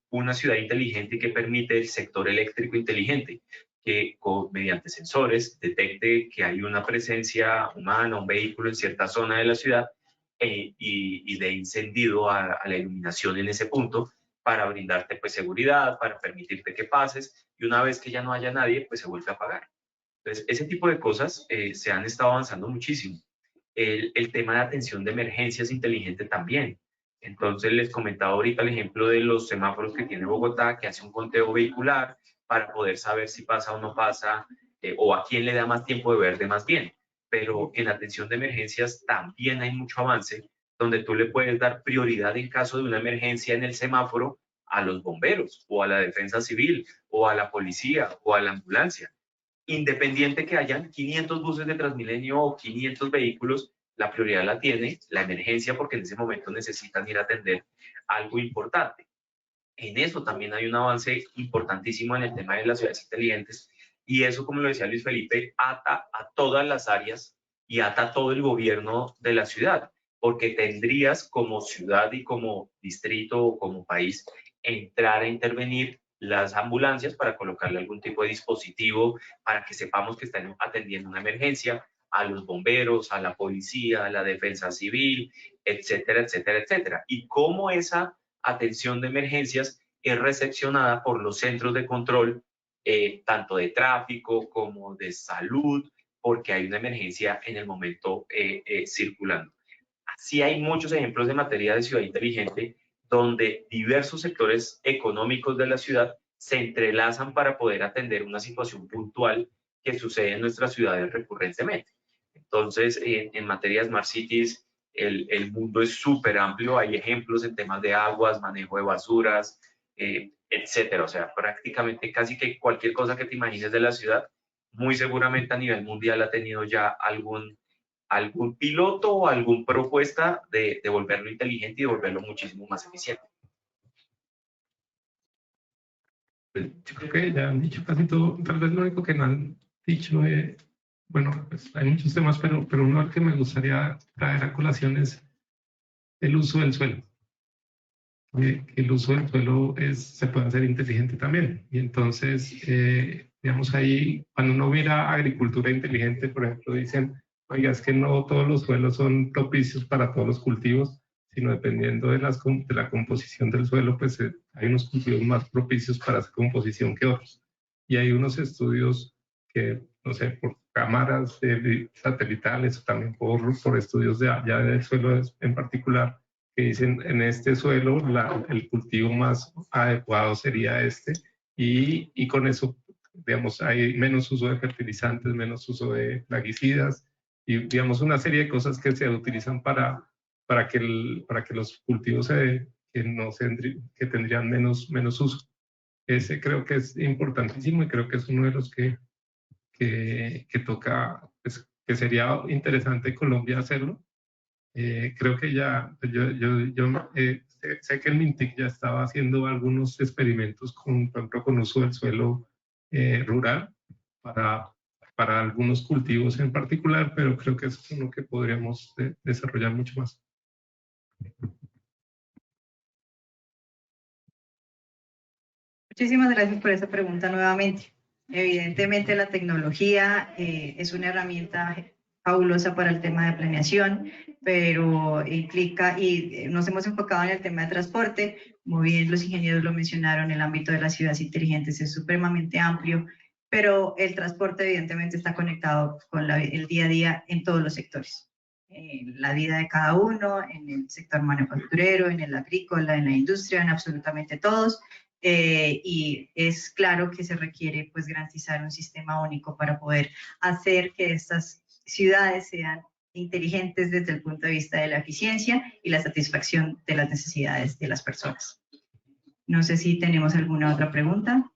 una ciudad inteligente y qué permite el sector eléctrico inteligente? Que mediante sensores detecte que hay una presencia humana, un vehículo en cierta zona de la ciudad y dé encendido a la iluminación en ese punto para brindarte pues seguridad, para permitirte que pases y una vez que ya no haya nadie pues se vuelve a apagar. Entonces ese tipo de cosas se han estado avanzando muchísimo. El tema de atención de emergencias inteligente también. Entonces les comentaba ahorita el ejemplo de los semáforos que tiene Bogotá, que hace un conteo vehicular para poder saber si pasa o no pasa, o a quién le da más tiempo de verde más bien. Pero en atención de emergencias también hay mucho avance, donde tú le puedes dar prioridad en caso de una emergencia en el semáforo a los bomberos, o a la defensa civil, o a la policía, o a la ambulancia. Independiente que hayan 500 buses de Transmilenio o 500 vehículos, la prioridad la tiene la emergencia porque en ese momento necesitan ir a atender algo importante. En eso también hay un avance importantísimo en el tema de las ciudades inteligentes y eso, como lo decía Luis Felipe, ata a todas las áreas y ata a todo el gobierno de la ciudad, porque tendrías como ciudad y como distrito o como país entrar a intervenir las ambulancias para colocarle algún tipo de dispositivo para que sepamos que están atendiendo una emergencia, a los bomberos, a la policía, a la defensa civil, etcétera, etcétera, etcétera. Y cómo esa atención de emergencias es recepcionada por los centros de control, tanto de tráfico como de salud, porque hay una emergencia en el momento circulando. Así hay muchos ejemplos de materia de ciudad inteligente donde diversos sectores económicos de la ciudad se entrelazan para poder atender una situación puntual que sucede en nuestras ciudades recurrentemente. Entonces, en materia de Smart Cities, el mundo es súper amplio. Hay ejemplos en temas de aguas, manejo de basuras, etcétera. O sea, prácticamente casi que cualquier cosa que te imagines de la ciudad, muy seguramente a nivel mundial ha tenido ya algún piloto o alguna propuesta de volverlo inteligente y de volverlo muchísimo más eficiente. Yo creo que ya han dicho casi todo. Tal vez lo único que no han dicho es, bueno, pues hay muchos temas, pero uno al que me gustaría traer a colación es el uso del suelo. El uso del suelo se puede hacer inteligente también. Y entonces, digamos ahí, cuando uno mira agricultura inteligente, por ejemplo, dicen, oiga, es que no todos los suelos son propicios para todos los cultivos, sino dependiendo de la composición del suelo, pues hay unos cultivos más propicios para esa composición que otros. Y hay unos estudios que, no sé, por cámaras satelitales o también por estudios ya del suelo en particular, que dicen en este suelo el cultivo más adecuado sería este y con eso, digamos, hay menos uso de fertilizantes, menos uso de plaguicidas y, digamos, una serie de cosas que se utilizan para que los cultivos que tendrían menos uso. Ese creo que es importantísimo y creo que es uno de los que toca, pues, que sería interesante en Colombia hacerlo. Creo que ya, sé que el MINTIC ya estaba haciendo algunos experimentos por ejemplo, con uso del suelo rural para algunos cultivos en particular, pero creo que es uno que podríamos desarrollar mucho más. Muchísimas gracias por esa pregunta nuevamente. Evidentemente la tecnología es una herramienta fabulosa para el tema de planeación, pero implica, y nos hemos enfocado en el tema de transporte, como bien los ingenieros lo mencionaron, el ámbito de las ciudades inteligentes es supremamente amplio, pero el transporte evidentemente está conectado con el día a día en todos los sectores. En la vida de cada uno, en el sector manufacturero, en el agrícola, en la industria, en absolutamente todos. Y es claro que se requiere pues garantizar un sistema único para poder hacer que estas ciudades sean inteligentes desde el punto de vista de la eficiencia y la satisfacción de las necesidades de las personas. No sé si tenemos alguna otra pregunta.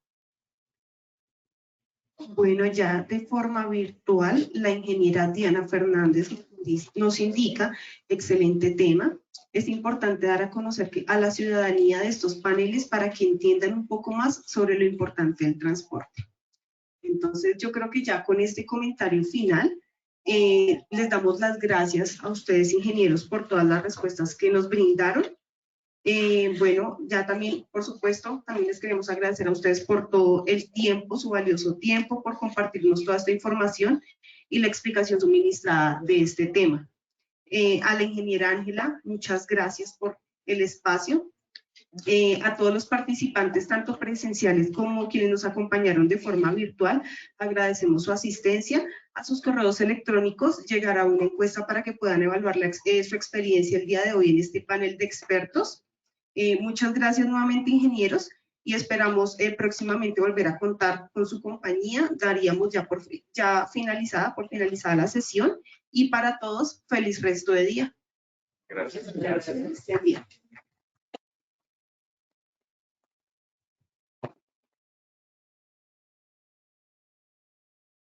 Bueno, ya de forma virtual, la ingeniera Diana Fernández nos indica, excelente tema. Es importante dar a conocer a la ciudadanía de estos paneles para que entiendan un poco más sobre lo importante del transporte. Entonces, yo creo que ya con este comentario final, les damos las gracias a ustedes, ingenieros, por todas las respuestas que nos brindaron. Bueno, ya también, por supuesto, también les queremos agradecer a ustedes por todo el tiempo, su valioso tiempo, por compartirnos toda esta información y la explicación suministrada de este tema. A la ingeniera Ángela, muchas gracias por el espacio. A todos los participantes, tanto presenciales como quienes nos acompañaron de forma virtual, agradecemos su asistencia. A sus correos electrónicos llegará una encuesta para que puedan evaluar su experiencia el día de hoy en este panel de expertos. Muchas gracias nuevamente, ingenieros, y esperamos próximamente volver a contar con su compañía. Daríamos ya finalizada la sesión, y para todos, feliz resto de día. Gracias. Gracias. Buen día.